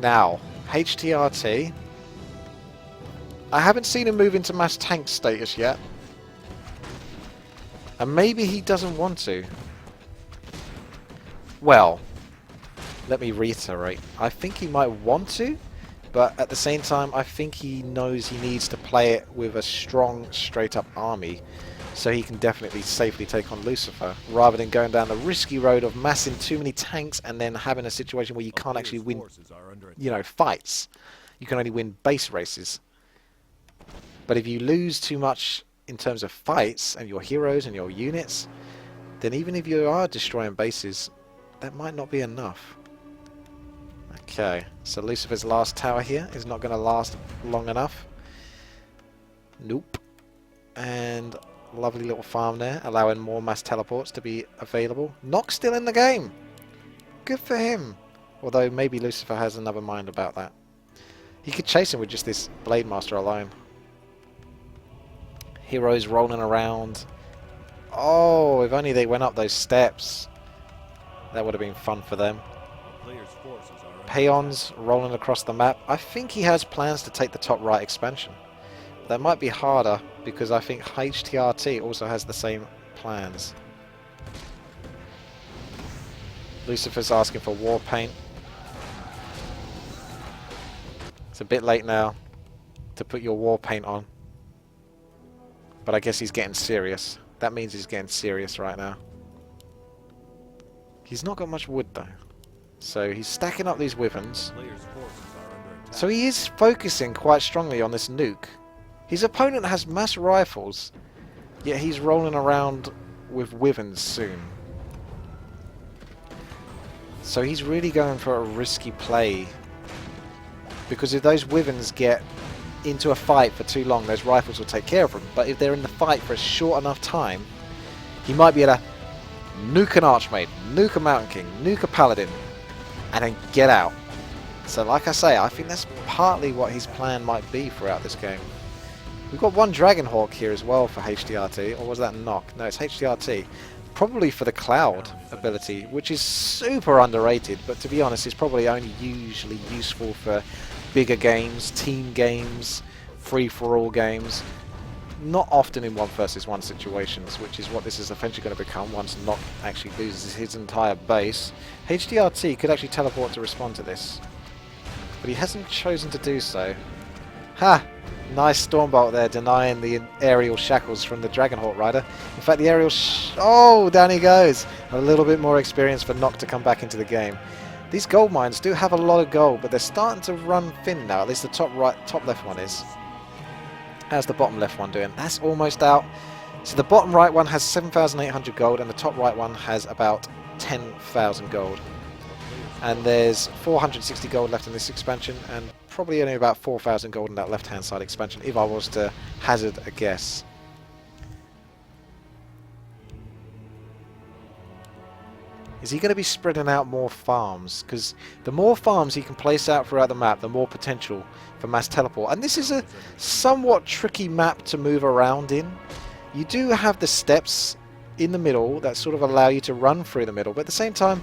Now, HTRT, I haven't seen him move into mass tank status yet. And maybe he doesn't want to. Well, let me reiterate. I think he might want to, but at the same time, I think he knows he needs to play it with a strong, straight-up army, so he can definitely safely take on Lucifer, rather than going down the risky road of massing too many tanks and then having a situation where you can't actually win, you know, fights. You can only win base races. But if you lose too much in terms of fights and your heroes and your units, then even if you are destroying bases, that might not be enough. Okay, so Lucifer's last tower here is not going to last long enough. Nope. And lovely little farm there, allowing more mass teleports to be available. Nock's still in the game. Good for him. Although maybe Lucifer has another mind about that. He could chase him with just this Blade Master alone. Heroes rolling around. Oh, if only they went up those steps. That would have been fun for them. Peons rolling across the map. I think he has plans to take the top right expansion. That might be harder because I think HTRT also has the same plans. Lucifer's asking for war paint. It's a bit late now to put your war paint on. But I guess he's getting serious. That means he's getting serious right now. He's not got much wood though. So he's stacking up these wyverns. So he is focusing quite strongly on this nuke. His opponent has mass rifles, yet he's rolling around with wyverns soon. So he's really going for a risky play. Because if those wyverns get into a fight for too long, those rifles will take care of them. But if they're in the fight for a short enough time, he might be able to nuke an Archmage, nuke a Mountain King, nuke a Paladin, and then get out. So like I say, I think that's partly what his plan might be throughout this game. We've got one Dragonhawk here as well for HDRT, or was that Nock? No, it's HDRT. Probably for the Cloud ability, which is super underrated, but to be honest, it's probably only usually useful for bigger games, team games, free-for-all games. Not often in 1 versus 1 situations, which is what this is eventually going to become once Nock actually loses his entire base. HDRT could actually teleport to respond to this, but he hasn't chosen to do so. Ha! Nice Stormbolt there, denying the aerial shackles from the Dragonhawk Rider. In fact, the aerial oh, down he goes! A little bit more experience for Nock to come back into the game. These gold mines do have a lot of gold, but they're starting to run thin now. At least the top left one is. How's the bottom left one doing? That's almost out. So the bottom right one has 7,800 gold, and the top right one has about 10,000 gold. And there's 460 gold left in this expansion, and probably only about 4,000 gold in that left-hand side expansion, if I was to hazard a guess. Is he going to be spreading out more farms? Because the more farms he can place out throughout the map, the more potential for mass teleport. And this is a somewhat tricky map to move around in. You do have the steps in the middle that sort of allow you to run through the middle, but at the same time,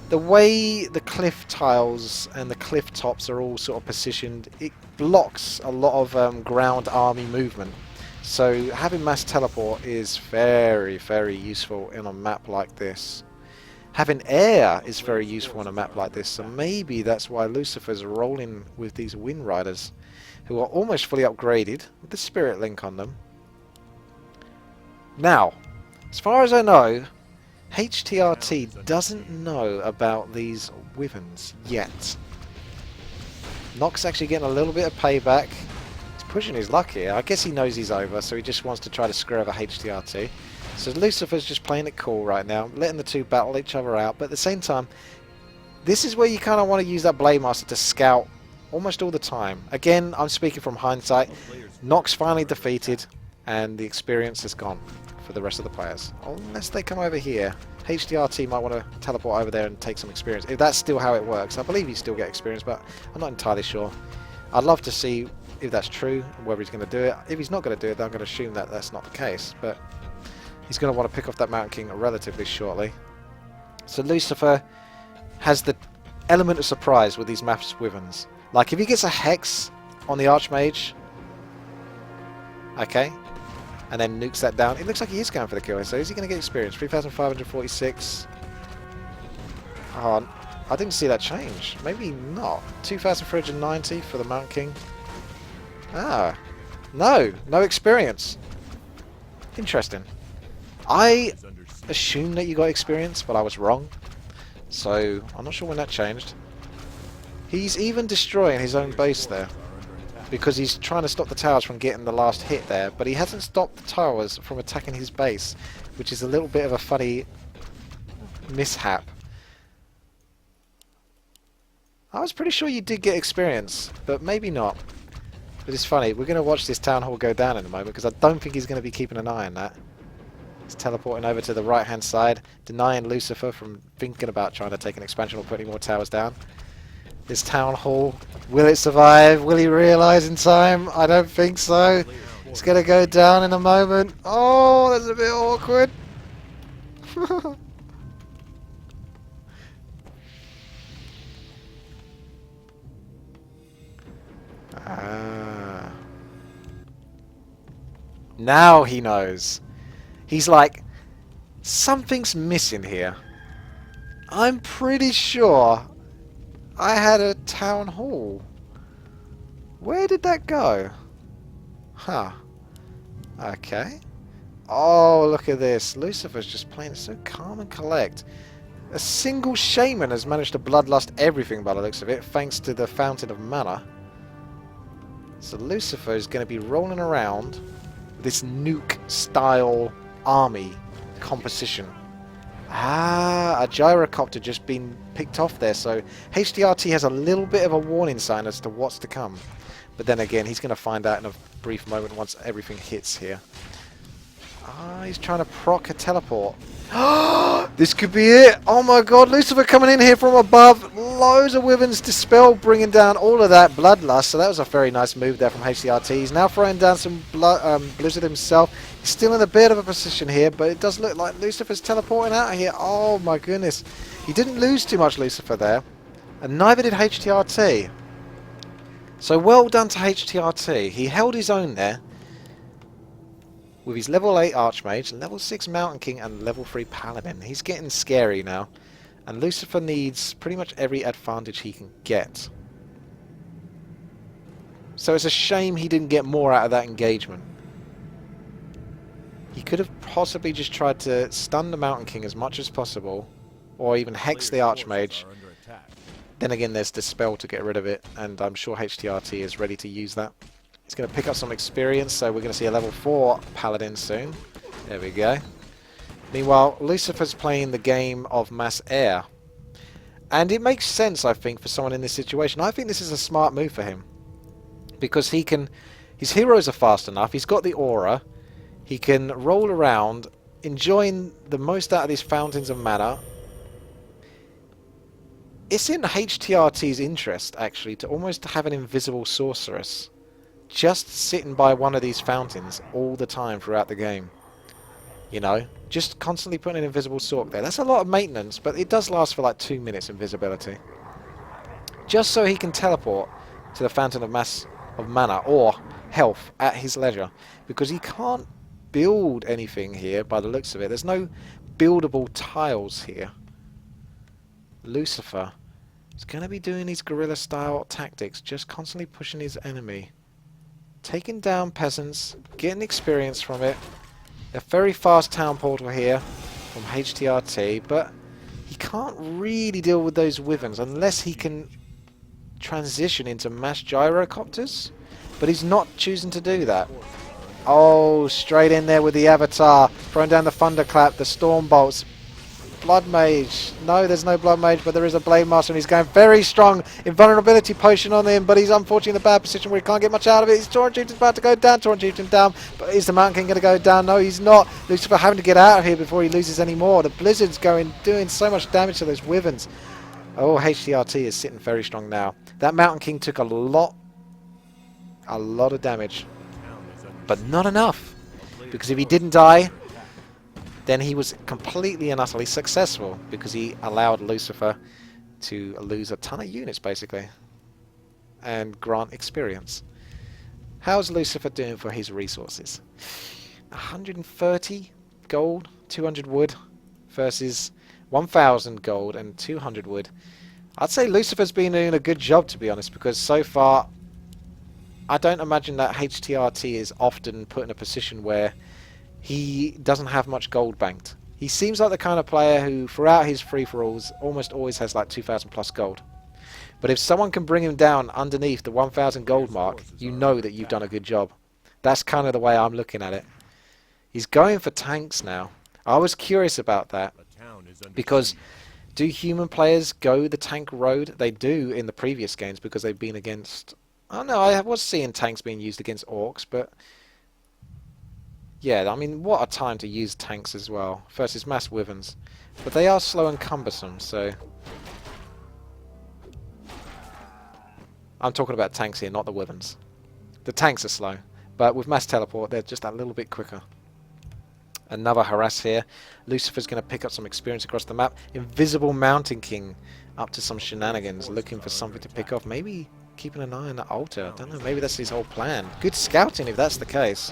the way the cliff tiles and the cliff tops are all sort of positioned, it blocks a lot of ground army movement. So having mass teleport is very, very useful in a map like this. Having air is very useful on a map like this, so maybe that's why Lucifer's rolling with these Wind Riders, who are almost fully upgraded, with the Spirit Link on them. Now, as far as I know, HTRT doesn't know about these wyverns yet. Nock's actually getting a little bit of payback. He's pushing his luck here. I guess he knows he's over, so he just wants to try to screw over HTRT. So Lucifer's just playing it cool right now, letting the two battle each other out, but at the same time, this is where you kind of want to use that Blade Master to scout almost all the time. Again, I'm speaking from hindsight. Nock's finally defeated, and the experience has gone for the rest of the players. Unless they come over here. HDRT might want to teleport over there and take some experience. If that's still how it works. I believe you still get experience, but I'm not entirely sure. I'd love to see if that's true, and whether he's going to do it. If he's not going to do it, then I'm going to assume that that's not the case. But he's going to want to pick off that Mountain King relatively shortly. So Lucifer has the element of surprise with these mass wyverns. Like if he gets a Hex on the Archmage, okay, and then nukes that down, it looks like he is going for the kill. So is he going to get experience? 3,546. Oh, I didn't see that change. Maybe not. 2,390 for the Mountain King. Ah, no experience. Interesting. I assumed that you got experience, but I was wrong. So I'm not sure when that changed. He's even destroying his own base there, because he's trying to stop the towers from getting the last hit there, but he hasn't stopped the towers from attacking his base, which is a little bit of a funny mishap. I was pretty sure you did get experience, but maybe not. But it's funny, we're going to watch this town hall go down in a moment, because I don't think he's going to be keeping an eye on that. He's teleporting over to the right hand side, denying Lucifer from thinking about trying to take an expansion or put any more towers down. This town hall, will it survive? Will he realise in time? I don't think so. It's going to go down in a moment. Oh, that's a bit awkward. Now he knows. He's like, something's missing here. I'm pretty sure I had a town hall. Where did that go? Huh. Okay. Oh, look at this. Lucifer's just playing it so calm and collect. A single shaman has managed to bloodlust everything by the looks of it, thanks to the Fountain of Mana. So Lucifer is going to be rolling around with this nuke-style army composition. Ah, a gyrocopter just been picked off there, so HDRT has a little bit of a warning sign as to what's to come. But then again, he's going to find out in a brief moment once everything hits here. Ah, he's trying to proc a teleport. This could be it! Oh my god, Lucifer coming in here from above. Loads of Wyverns Dispel, bringing down all of that Bloodlust. So that was a very nice move there from HDRT. He's now throwing down some Blizzard himself. He's still in a bit of a position here, but it does look like Lucifer's teleporting out of here. Oh my goodness. He didn't lose too much, Lucifer, there. And neither did HDRT. So well done to HDRT. He held his own there with his level 8 Archmage, level 6 Mountain King, and level 3 Paladin. He's getting scary now. And Lucifer needs pretty much every advantage he can get. So it's a shame he didn't get more out of that engagement. He could have possibly just tried to stun the Mountain King as much as possible, or even hex the Archmage. Then again, there's Dispel to get rid of it, and I'm sure HTRT is ready to use that. He's going to pick up some experience, so we're going to see a level 4 Paladin soon. There we go. Meanwhile, Lucifer's playing the game of mass air. And it makes sense, I think, for someone in this situation. I think this is a smart move for him. Because he can... his heroes are fast enough, he's got the aura, he can roll around, enjoying the most out of these fountains of mana. It's in HTRT's interest, actually, to almost have an invisible sorceress just sitting by one of these fountains all the time throughout the game. You know, just constantly putting an invisible sork there. That's a lot of maintenance, but it does last for like 2 minutes, invisibility. Just so he can teleport to the Fountain of Mana or health at his leisure. Because he can't build anything here by the looks of it. There's no buildable tiles here. Lucifer is going to be doing these guerrilla style tactics, just constantly pushing his enemy. Taking down peasants, getting experience from it. A very fast town portal here from HTRT, but he can't really deal with those Wyverns unless he can transition into mass gyrocopters. But he's not choosing to do that. Oh, straight in there with the Avatar, throwing down the Thunderclap, the Storm Bolts. Blood Mage. No, there's no Blood Mage, but there is a Blade Master, and he's going very strong. Invulnerability potion on him, but he's unfortunately in a bad position where he can't get much out of it. His Torrent Chieftain's about to go down. Torrent Chieftain down, but is the Mountain King going to go down? No, he's not. Lucifer having to get out of here before he loses any more. The Blizzard's doing so much damage to those Wyverns. Oh, HTRT is sitting very strong now. That Mountain King took a lot of damage, but not enough, because if he didn't die, then he was completely and utterly successful, because he allowed Lucifer to lose a ton of units, basically, and grant experience. How's Lucifer doing for his resources? 130 gold, 200 wood, versus 1,000 gold and 200 wood. I'd say Lucifer's been doing a good job, to be honest, because so far I don't imagine that HTRT is often put in a position where he doesn't have much gold banked. He seems like the kind of player who, throughout his free-for-alls, almost always has like 2,000 plus gold. But if someone can bring him down underneath the 1,000 gold mark, you know that you've done a good job. That's kind of the way I'm looking at it. He's going for tanks now. I was curious about that, because do human players go the tank road? They do in the previous games, because they've been against... I don't know, I was seeing tanks being used against orcs, but... yeah, I mean, what a time to use tanks as well, versus mass Wyverns. But they are slow and cumbersome, so... I'm talking about tanks here, not the Wyverns. The tanks are slow, but with mass teleport, they're just a little bit quicker. Another harass here. Lucifer's going to pick up some experience across the map. Invisible Mountain King up to some shenanigans, looking for something to pick off. Maybe keeping an eye on that altar. I don't know, maybe that's his whole plan. Good scouting if that's the case.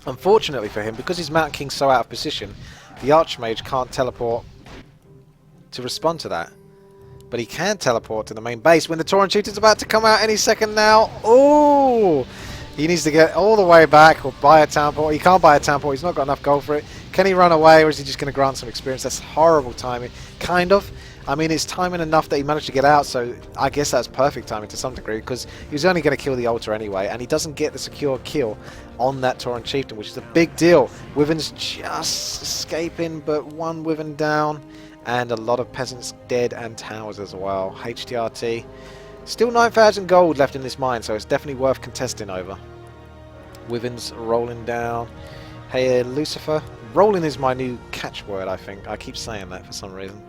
Unfortunately for him, because his Mountain King's so out of position, the Archmage can't teleport to respond to that. But he can teleport to the main base when the Tauren Chieftain's about to come out any second now. Oh! He needs to get all the way back or buy a town port. He can't buy a town port. He's not got enough gold for it. Can he run away, or is he just going to grant some experience? That's horrible timing. Kind of. I mean, it's timing enough that he managed to get out, so I guess that's perfect timing to some degree, because he was only going to kill the altar anyway, and he doesn't get the secure kill on that Tauren Chieftain, which is a big deal. Wyvern's just escaping, but one Wyvern down, and a lot of peasants dead and towers as well. HTRT. Still 9,000 gold left in this mine, so it's definitely worth contesting over. Wyvern's rolling down. Hey, Lucifer. Rolling is my new catchword, I think. I keep saying that for some reason.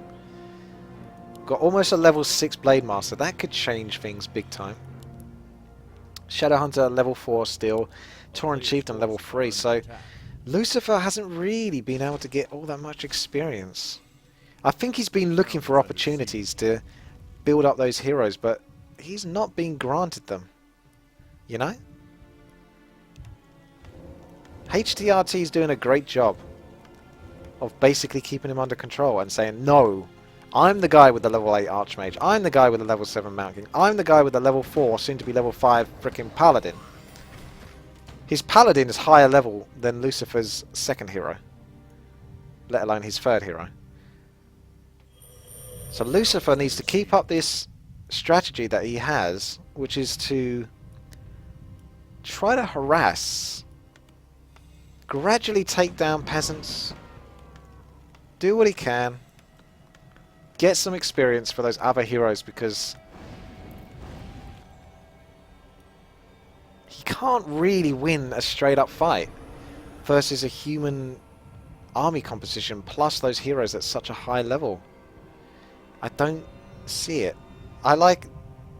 Got almost a level 6 Blade Master. That could change things big time. Shadowhunter level 4 still. Tauren Chieftain level 3. So Lucifer hasn't really been able to get all that much experience. I think he's been looking for opportunities to build up those heroes, but he's not been granted them. You know? HTRT is doing a great job of basically keeping him under control and saying, no, I'm the guy with the level 8 Archmage. I'm the guy with the level 7 Mountain King. I'm the guy with the level 4, soon to be level 5 frickin' Paladin. His Paladin is higher level than Lucifer's second hero, let alone his third hero. So Lucifer needs to keep up this strategy that he has, which is to try to harass, gradually take down peasants, do what he can, get some experience for those other heroes, because he can't really win a straight up fight versus a human army composition plus those heroes at such a high level. I don't see it. I like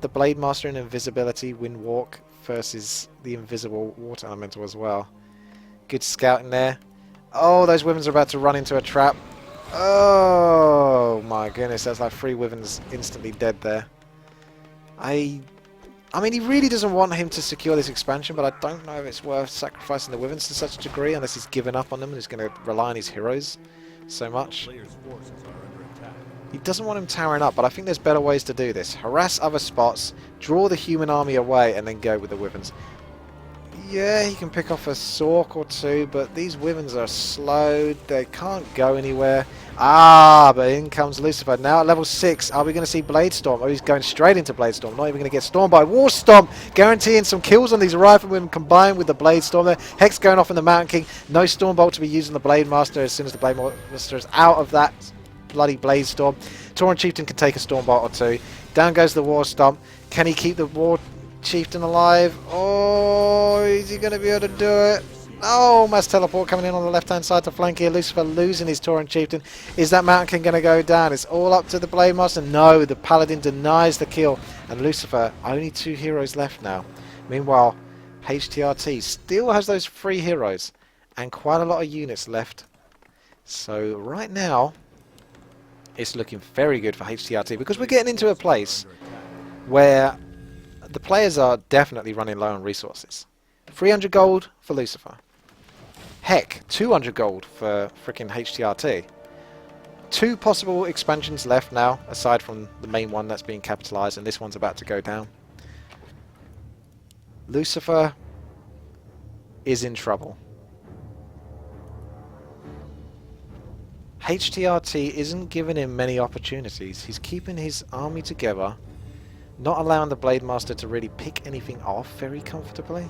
the Blade Master in Invisibility, Wind Walk versus the Invisible Water Elemental as well. Good scouting there. Oh, those Wyverns are about to run into a trap. Oh my goodness, that's like 3 Wyverns instantly dead there. I mean, he really doesn't want him to secure this expansion, but I don't know if it's worth sacrificing the Wyverns to such a degree unless he's given up on them and he's going to rely on his heroes so much. He doesn't want him towering up, but I think there's better ways to do this. Harass other spots, draw the human army away, and then go with the Wyverns. Yeah, he can pick off a Sork or two, but these Wyverns are slowed. They can't go anywhere. Ah, but in comes Lucifer. Now at level 6, are we going to see Blade Storm? Oh, he's going straight into Blade Storm. Not even going to get stormed by War Stomp, guaranteeing some kills on these Riflemen combined with the Blade Storm there. Hex going off in the Mountain King. No Stormbolt to be used on the Blade Master as soon as the Blade Master is out of that bloody Blade Storm. Tauren Chieftain can take a Stormbolt or two. Down goes the War Stomp. Can he keep the War Chieftain alive? Oh, is he going to be able to do it? Oh, mass teleport coming in on the left-hand side to flank here. Lucifer losing his Tauren Chieftain. Is that Mountain King going to go down? It's all up to the Blade Master. No, the Paladin denies the kill. And Lucifer, only 2 heroes left now. Meanwhile, HTRT still has those 3 heroes and quite a lot of units left. So right now, it's looking very good for HTRT because we're getting into a place where the players are definitely running low on resources. 300 gold for Lucifer. Heck, 200 gold for freaking HTRT. 2 possible expansions left now, aside from the main one that's being capitalized, and this one's about to go down. Lucifer is in trouble. HTRT isn't giving him many opportunities. He's keeping his army together, not allowing the Blade Master to really pick anything off very comfortably,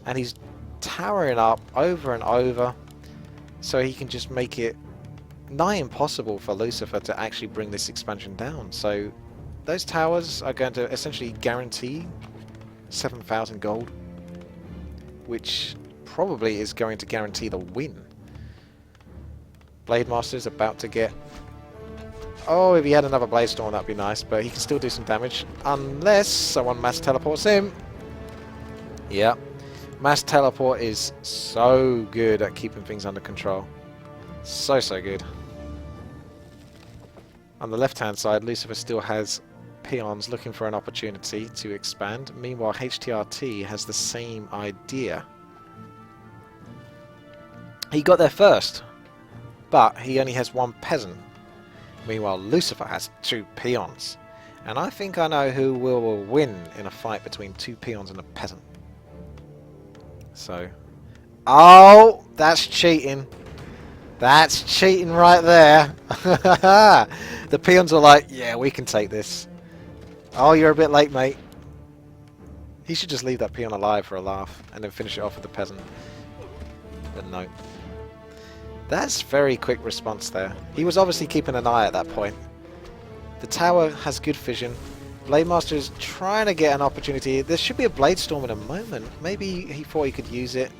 and he's towering up over and over so he can just make it nigh impossible for Lucifer to actually bring this expansion down. So those towers are going to essentially guarantee 7,000 gold, which probably is going to guarantee the win. Blade Master is about to get... Oh, if he had another Blade Storm, that'd be nice, but he can still do some damage, unless someone mass teleports him. Yeah, mass teleport is so good at keeping things under control. So good. On the left-hand side, Lucifer still has peons looking for an opportunity to expand. Meanwhile, HTRT has the same idea. He got there first, but he only has one peasant. Meanwhile, Lucifer has 2 peons. And I think I know who will win in a fight between 2 peons and a peasant. So... Oh! That's cheating. That's cheating right there. The peons are like, yeah, we can take this. Oh, you're a bit late, mate. He should just leave that peon alive for a laugh and then finish it off with the peasant. But no. That's very quick response there. He was obviously keeping an eye at that point. The tower has good vision. Blademaster is trying to get an opportunity. There should be a Blade Storm in a moment. Maybe he thought he could use it.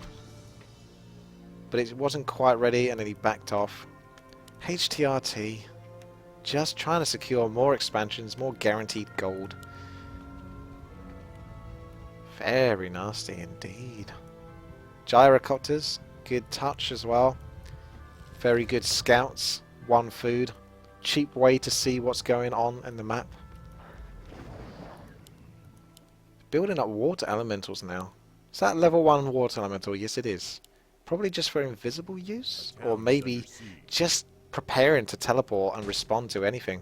But it wasn't quite ready and then he backed off. HTRT. Just trying to secure more expansions, more guaranteed gold. Very nasty indeed. Gyrocopters. Good touch as well. Very good scouts. 1 food. Cheap way to see what's going on in the map. Building up water elementals now. Is that level 1 water elemental? Yes, it is. Probably just for invisible use? Or maybe just preparing to teleport and respond to anything.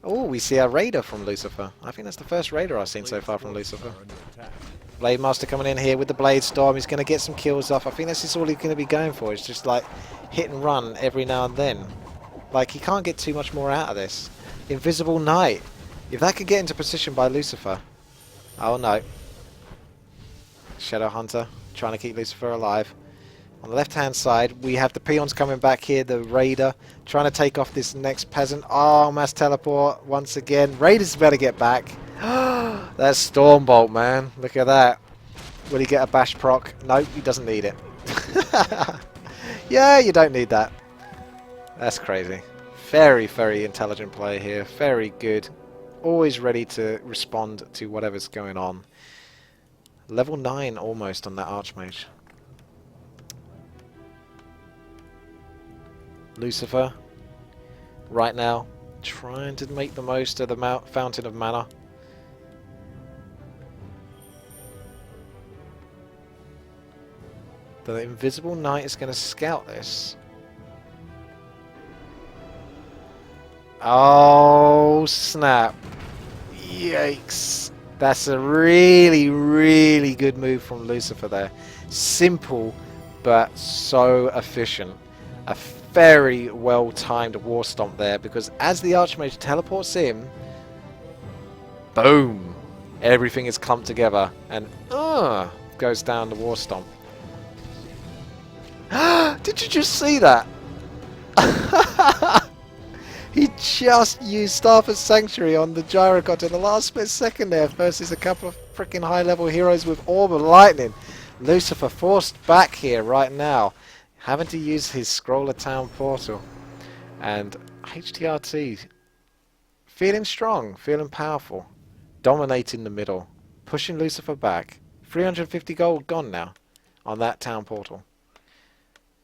Oh, we see a raider from Lucifer. I think that's the first raider I've seen so far from Lucifer. Blademaster coming in here with the Blade Storm. He's going to get some kills off. I think this is all he's going to be going for. It's just like hit and run every now and then. Like, he can't get too much more out of this. Invisible Knight. If that could get into position by Lucifer. Oh no. Shadow Hunter trying to keep Lucifer alive. On the left hand side we have the peons coming back here. The Raider trying to take off this next peasant. Oh, mass teleport once again. Raiders better get back. That's Stormbolt, man. Look at that. Will he get a bash proc? Nope, he doesn't need it. Yeah, you don't need that. That's crazy. Very, very intelligent play here. Very good. Always ready to respond to whatever's going on. Level 9 almost on that Archmage. Lucifer, right now, trying to make the most of the Fountain of Mana. The Invisible Knight is going to scout this. Oh, snap. Yikes. That's a really, really good move from Lucifer there. Simple, but so efficient. A very well-timed War Stomp there, because as the Archmage teleports in, boom! Everything is clumped together, and goes down the War Stomp. Did you just see that? He just used Staff of Sanctuary on the Gyrocopter in the last split second there versus a couple of freaking high-level heroes with Orb of Lightning. Lucifer forced back here right now, having to use his Scroller Town portal. And HTRT feeling strong, feeling powerful, dominating the middle, pushing Lucifer back. 350 gold gone now on that town portal.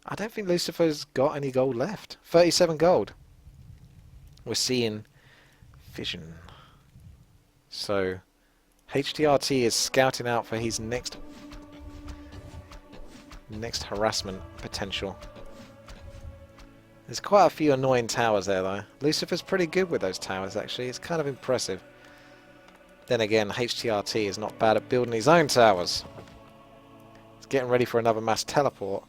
I don't think Lucifer's got any gold left. 37 gold. We're seeing vision. So HTRT is scouting out for his next harassment potential. There's quite a few annoying towers there though. Lucifer's pretty good with those towers actually. It's kind of impressive. Then again, HTRT is not bad at building his own towers. He's getting ready for another mass teleport.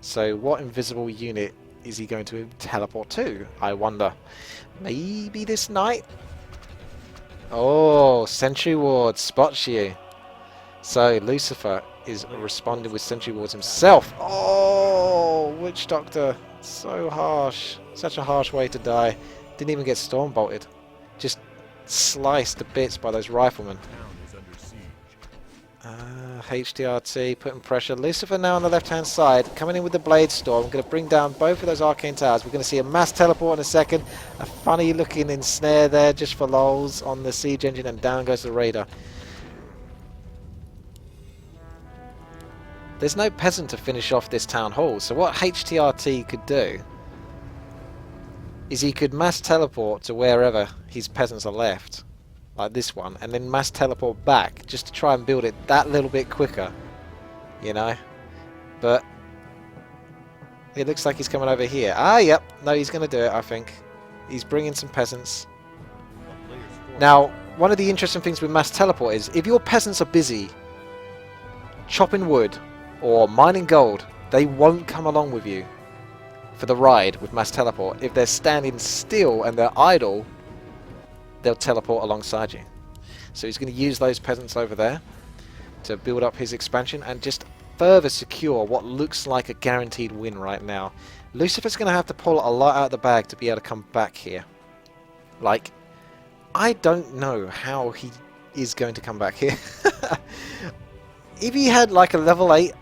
So what invisible unit is he going to teleport to, I wonder? Maybe this knight? Oh, Sentry Ward spots you. So Lucifer is responding with Sentry Wards himself. Oh, Witch Doctor. So harsh. Such a harsh way to die. Didn't even get storm bolted. Just sliced to bits by those riflemen. HDRT putting pressure. Lucifer now on the left hand side, coming in with the Blade Storm. Going to bring down both of those arcane towers. We're going to see a mass teleport in a second. A funny looking ensnare there just for lols on the siege engine, and down goes the Raider. There's no peasant to finish off this town hall, so what HTRT could do is he could mass teleport to wherever his peasants are left, like this one, and then mass teleport back just to try and build it that little bit quicker, you know. But It looks like he's coming over here. Ah, yep. No, he's going to do it, I think. He's bringing some peasants. Now, one of the interesting things with mass teleport is if your peasants are busy chopping wood or mining gold, they won't come along with you for the ride with mass teleport. If they're standing still and they're idle, they'll teleport alongside you. So he's going to use those peasants over there to build up his expansion and just further secure what looks like a guaranteed win right now. Lucifer's going to have to pull a lot out of the bag to be able to come back here. Like, I don't know how he is going to come back here. If he had like a level 8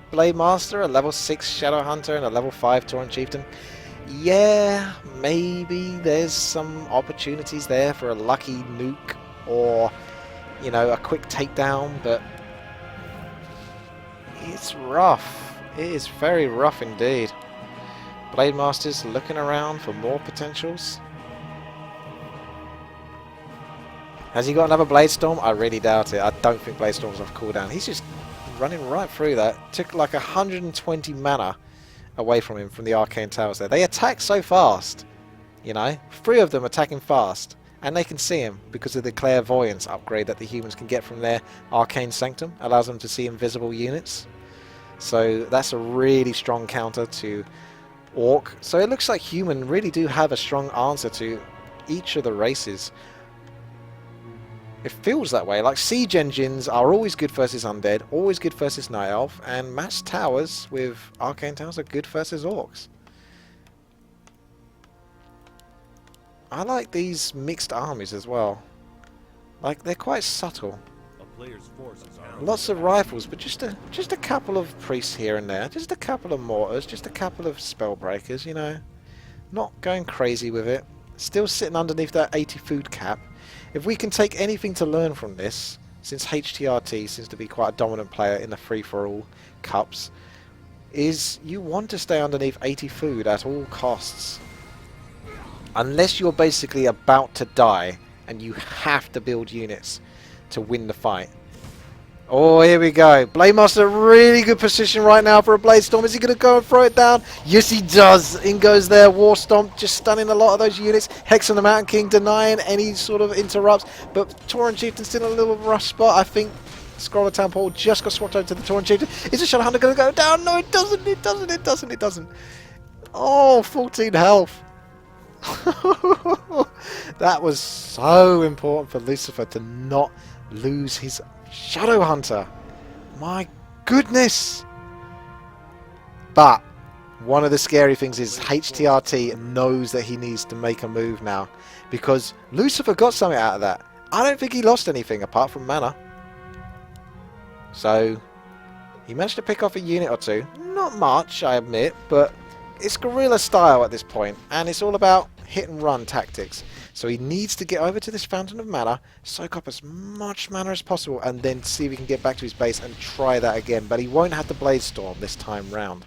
Blade Master, a level 6 Shadow Hunter, and a level 5 Tauren Chieftain, yeah, maybe there's some opportunities there for a lucky nuke or, you know, a quick takedown, but it's rough. It is very rough indeed. Blade Master's looking around for more potentials. Has he got another Blade Storm? I really doubt it. I don't think Blade Storm's off cooldown. He's just running right through that. Took like 120 mana away from him from the Arcane Towers there. They attack so fast, you know. 3 of them attacking fast. And they can see him because of the Clairvoyance upgrade that the humans can get from their Arcane Sanctum. Allows them to see invisible units. So that's a really strong counter to Orc. So it looks like human really do have a strong answer to each of the races. It feels that way. Like siege engines are always good versus undead, always good versus night elf, and mass towers with arcane towers are good versus orcs. I like these mixed armies as well. Like, they're quite subtle. Lots of rifles, but just a couple of priests here and there, just a couple of mortars, just a couple of spellbreakers, you know. Not going crazy with it. Still sitting underneath that 80 food cap. If we can take anything to learn from this, since HTRT seems to be quite a dominant player in the free-for-all cups, is you want to stay underneath 80 food at all costs. Unless you're basically about to die and you have to build units to win the fight. Oh, here we go. Blade Master, really good position right now for a Blade Storm. Is he going to go and throw it down? Yes, he does. In goes there. War Stomp, just stunning a lot of those units. Hex on the Mountain King, denying any sort of interrupts. But Tauren Chieftain's still in a little rough spot. I think Scroll of Town Portal just got swapped over to the Tauren Chieftain. Is the Shadow Hunter going to go down? No, it doesn't. It doesn't. It doesn't. It doesn't. Oh, 14 health. That was so important for Lucifer to not lose his Shadow Hunter. My goodness. But one of the scary things is HTRT knows that he needs to make a move now, because Lucifer got something out of that. I don't think he lost anything apart from mana. So he managed to pick off a unit or two. Not much, I admit, but it's guerrilla style at this point, and it's all about hit and run tactics. So he needs to get over to this Fountain of Mana, soak up as much mana as possible, and then see if he can get back to his base and try that again. But he won't have the Blade Storm this time round.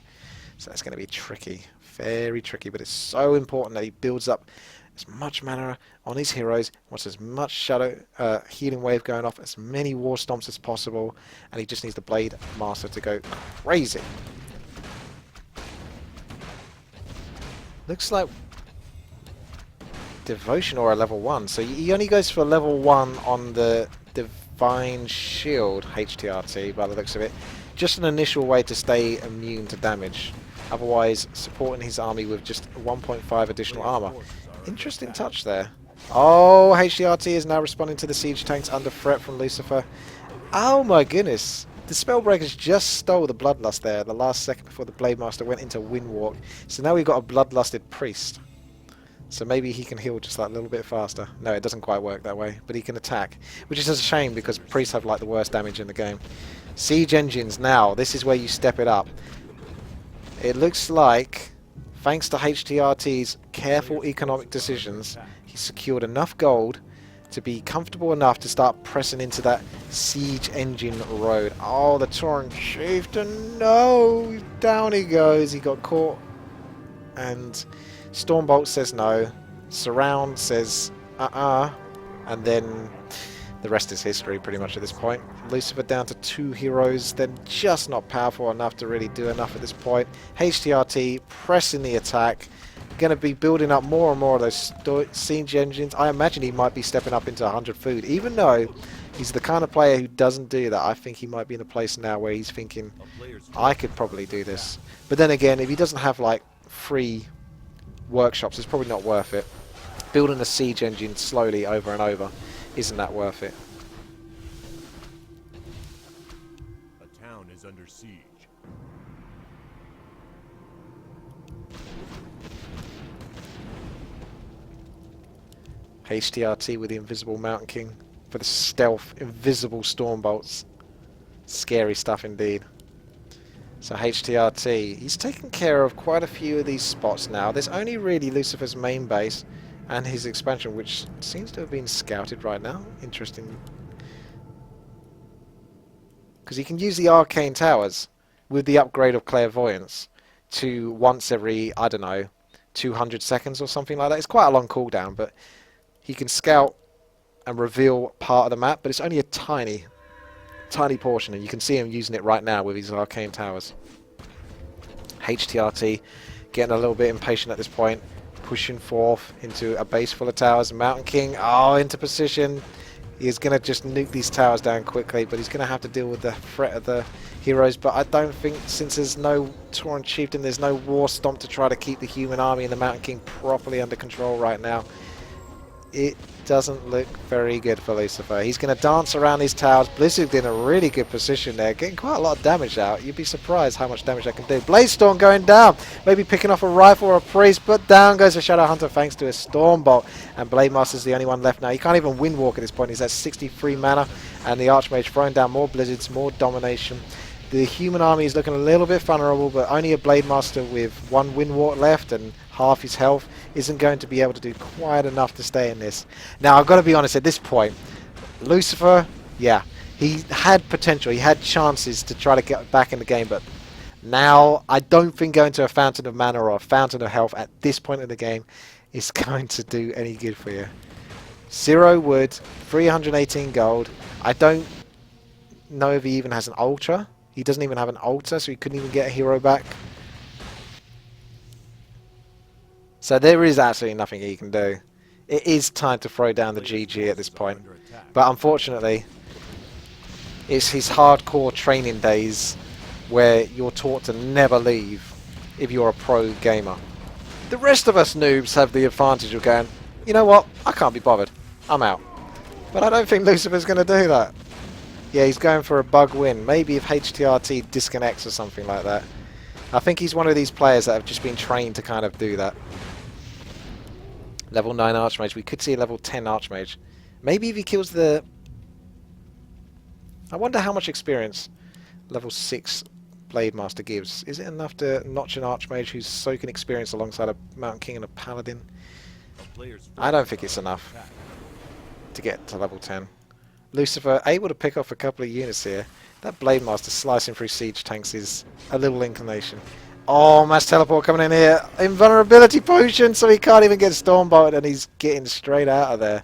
So that's going to be tricky. Very tricky, but it's so important that he builds up as much mana on his heroes, wants as much Shadow Healing Wave going off, as many War Stomps as possible, and he just needs the Blade Master to go crazy. Looks like Devotion or a level 1, so he only goes for level 1 on the Divine Shield HTRT by the looks of it. Just an initial way to stay immune to damage. Otherwise, supporting his army with just 1.5 additional armor. Interesting touch there. Oh, HTRT is now responding to the siege tanks under threat from Lucifer. Oh my goodness. The Spellbreakers just stole the Bloodlust there the last second before the Blade Master went into Windwalk. So now we've got a Bloodlusted Priest. So maybe he can heal just that little bit faster. No, it doesn't quite work that way, but he can attack. Which is a shame because priests have like the worst damage in the game. Siege engines now. This is where you step it up. It looks like, thanks to HTRT's careful economic decisions, he secured enough gold to be comfortable enough to start pressing into that siege engine road. Oh, the Tauren Chieftain, no! Down he goes. He got caught. And Stormbolt says no. Surround says and then The rest is history pretty much at this point. Lucifer down to 2 heroes. They're just not powerful enough to really do enough at this point. HTRT pressing the attack. Going to be building up more and more of those siege engines. I imagine he might be stepping up into 100 food. Even though he's the kind of player who doesn't do that, I think he might be in a place now where he's thinking, I could probably do this. But then again, if he doesn't have like free workshops, it's probably not worth it. Building a siege engine slowly over and over isn't that worth it. A town is under siege. HTRT with the invisible Mountain King for the stealth invisible storm bolts. Scary stuff indeed. So HTRT, he's taken care of quite a few of these spots now. There's only really Lucifer's main base and his expansion, which seems to have been scouted right now. Interesting. Because he can use the arcane towers with the upgrade of clairvoyance to once every, I don't know, 200 seconds or something like that. It's quite a long cooldown, but he can scout and reveal part of the map, but it's only a tiny portion, and you can see him using it right now with his arcane towers. HTRT getting a little bit impatient at this point, pushing forth into a base full of towers. Mountain King, into position. He's going to just nuke these towers down quickly, but he's going to have to deal with the threat of the heroes. But I don't think, since there's no Tauren Chieftain, there's no War Stomp to try to keep the human army and the Mountain King properly under control right now. It doesn't look very good for Lucifer. He's going to dance around these towers. Blizzard's in a really good position there, getting quite a lot of damage out. You'd be surprised how much damage I can do. Blaze Storm going down. Maybe picking off a rifle or a priest, but down goes the Shadow Hunter thanks to a Storm Bolt. And Blade Master's the only one left now. He can't even Windwalk at this point. He's at 63 mana. And the Archmage throwing down more Blizzards, more domination. The human army is looking a little bit vulnerable, but only a Blade Master with 1 Windwalk left and half his health isn't going to be able to do quite enough to stay in this. Now, I've got to be honest, at this point, Lucifer, yeah, he had potential. He had chances to try to get back in the game, but now I don't think going to a Fountain of Mana or a Fountain of Health at this point in the game is going to do any good for you. 0 wood, 318 gold. I don't know if he even has an Ultra. He doesn't even have an altar, so he couldn't even get a hero back. So there is absolutely nothing he can do. It is time to throw down the GG at this point. But unfortunately, it's his hardcore training days where you're taught to never leave if you're a pro gamer. The rest of us noobs have the advantage of going, you know what, I can't be bothered. I'm out. But I don't think Lucifer's going to do that. Yeah, he's going for a bug win. Maybe if HTRT disconnects or something like that. I think he's one of these players that have just been trained to kind of do that. Level 9 Archmage. We could see a level 10 Archmage. Maybe if he kills the... I wonder how much experience level 6 Blade Master gives. Is it enough to notch an Archmage who's soaking experience alongside a Mountain King and a Paladin? I don't think it's enough to get to level 10. Lucifer able to pick off a couple of units here. That Blade Master slicing through siege tanks is a little inclination. Oh, mass teleport coming in here. Invulnerability potion, so he can't even get Stormbolted, and he's getting straight out of there.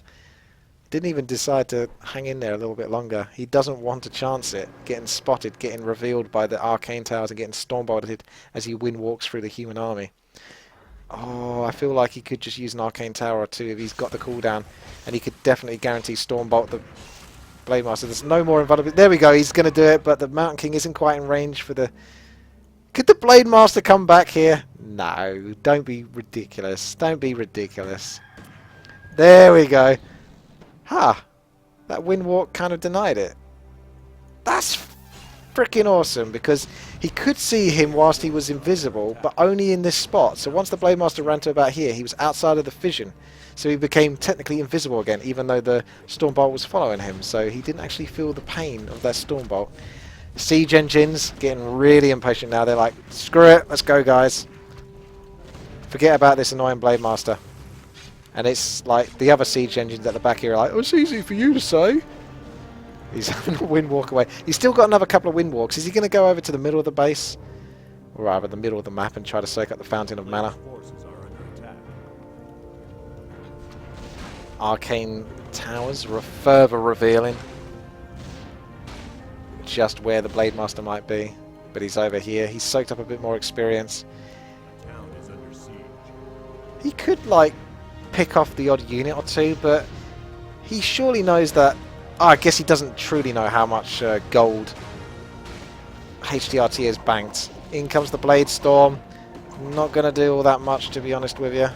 Didn't even decide to hang in there a little bit longer. He doesn't want to chance it. Getting spotted, getting revealed by the arcane towers and getting Stormbolted as he windwalks through the human army. Oh, I feel like he could just use an arcane tower or two if he's got the cooldown, and he could definitely guarantee Stormbolt the Blade Master. There's no more invulnerability. There we go, he's going to do it, but the Mountain King isn't quite in range for the... Could the Blade Master come back here? No, don't be ridiculous. Don't be ridiculous. There we go. Ha! That Windwalk kind of denied it. That's freaking awesome, because he could see him whilst he was invisible, but only in this spot. So once the Blade Master ran to about here, he was outside of the fission. So he became technically invisible again, even though the Stormbolt was following him. So he didn't actually feel the pain of that Stormbolt. Siege engines getting really impatient now. They're like, screw it, let's go, guys. Forget about this annoying Blade Master. And it's like the other siege engines at the back here are like, oh, it's easy for you to say. He's having a windwalk away. He's still got another couple of windwalks. Is he going to go over to the middle of the base? Or rather, the middle of the map and try to soak up the Fountain of Mana? arcane towers, further revealing just where the Blade Master might be. But he's over here. He's soaked up a bit more experience. The town is under siege. He could, like, pick off the odd unit or two, but he surely knows that... Oh, I guess he doesn't truly know how much gold HTRT has banked. In comes the Blade Storm. Not going to do all that much, to be honest with you.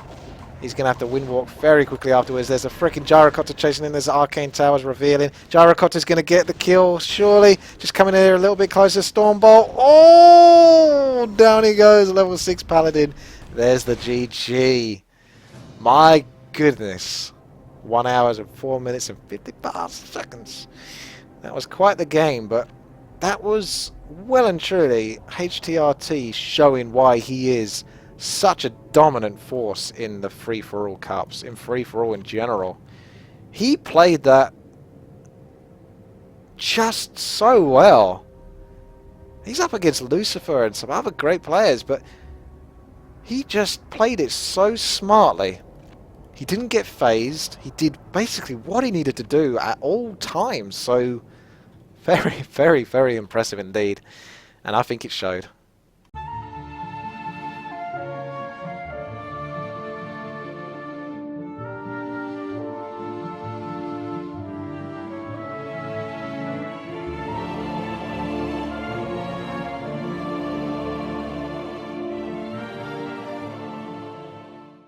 He's going to have to windwalk very quickly afterwards. There's a freaking Gyrocopter chasing in. There's Arcane Towers revealing. Gyrocopter's going to get the kill, surely. Just coming in here a little bit closer. Stormbolt. Oh! Down he goes. Level 6 Paladin. There's the GG. My goodness. 1 hour and 4 minutes and 55 seconds. That was quite the game, but that was well and truly HTRT showing why he is such a dominant force in the free-for-all cups, in free-for-all in general. He played that just so well. He's up against Lucifer and some other great players, but he just played it so smartly. He didn't get phased. He did basically what he needed to do at all times. So very, very, very impressive indeed. And I think it showed.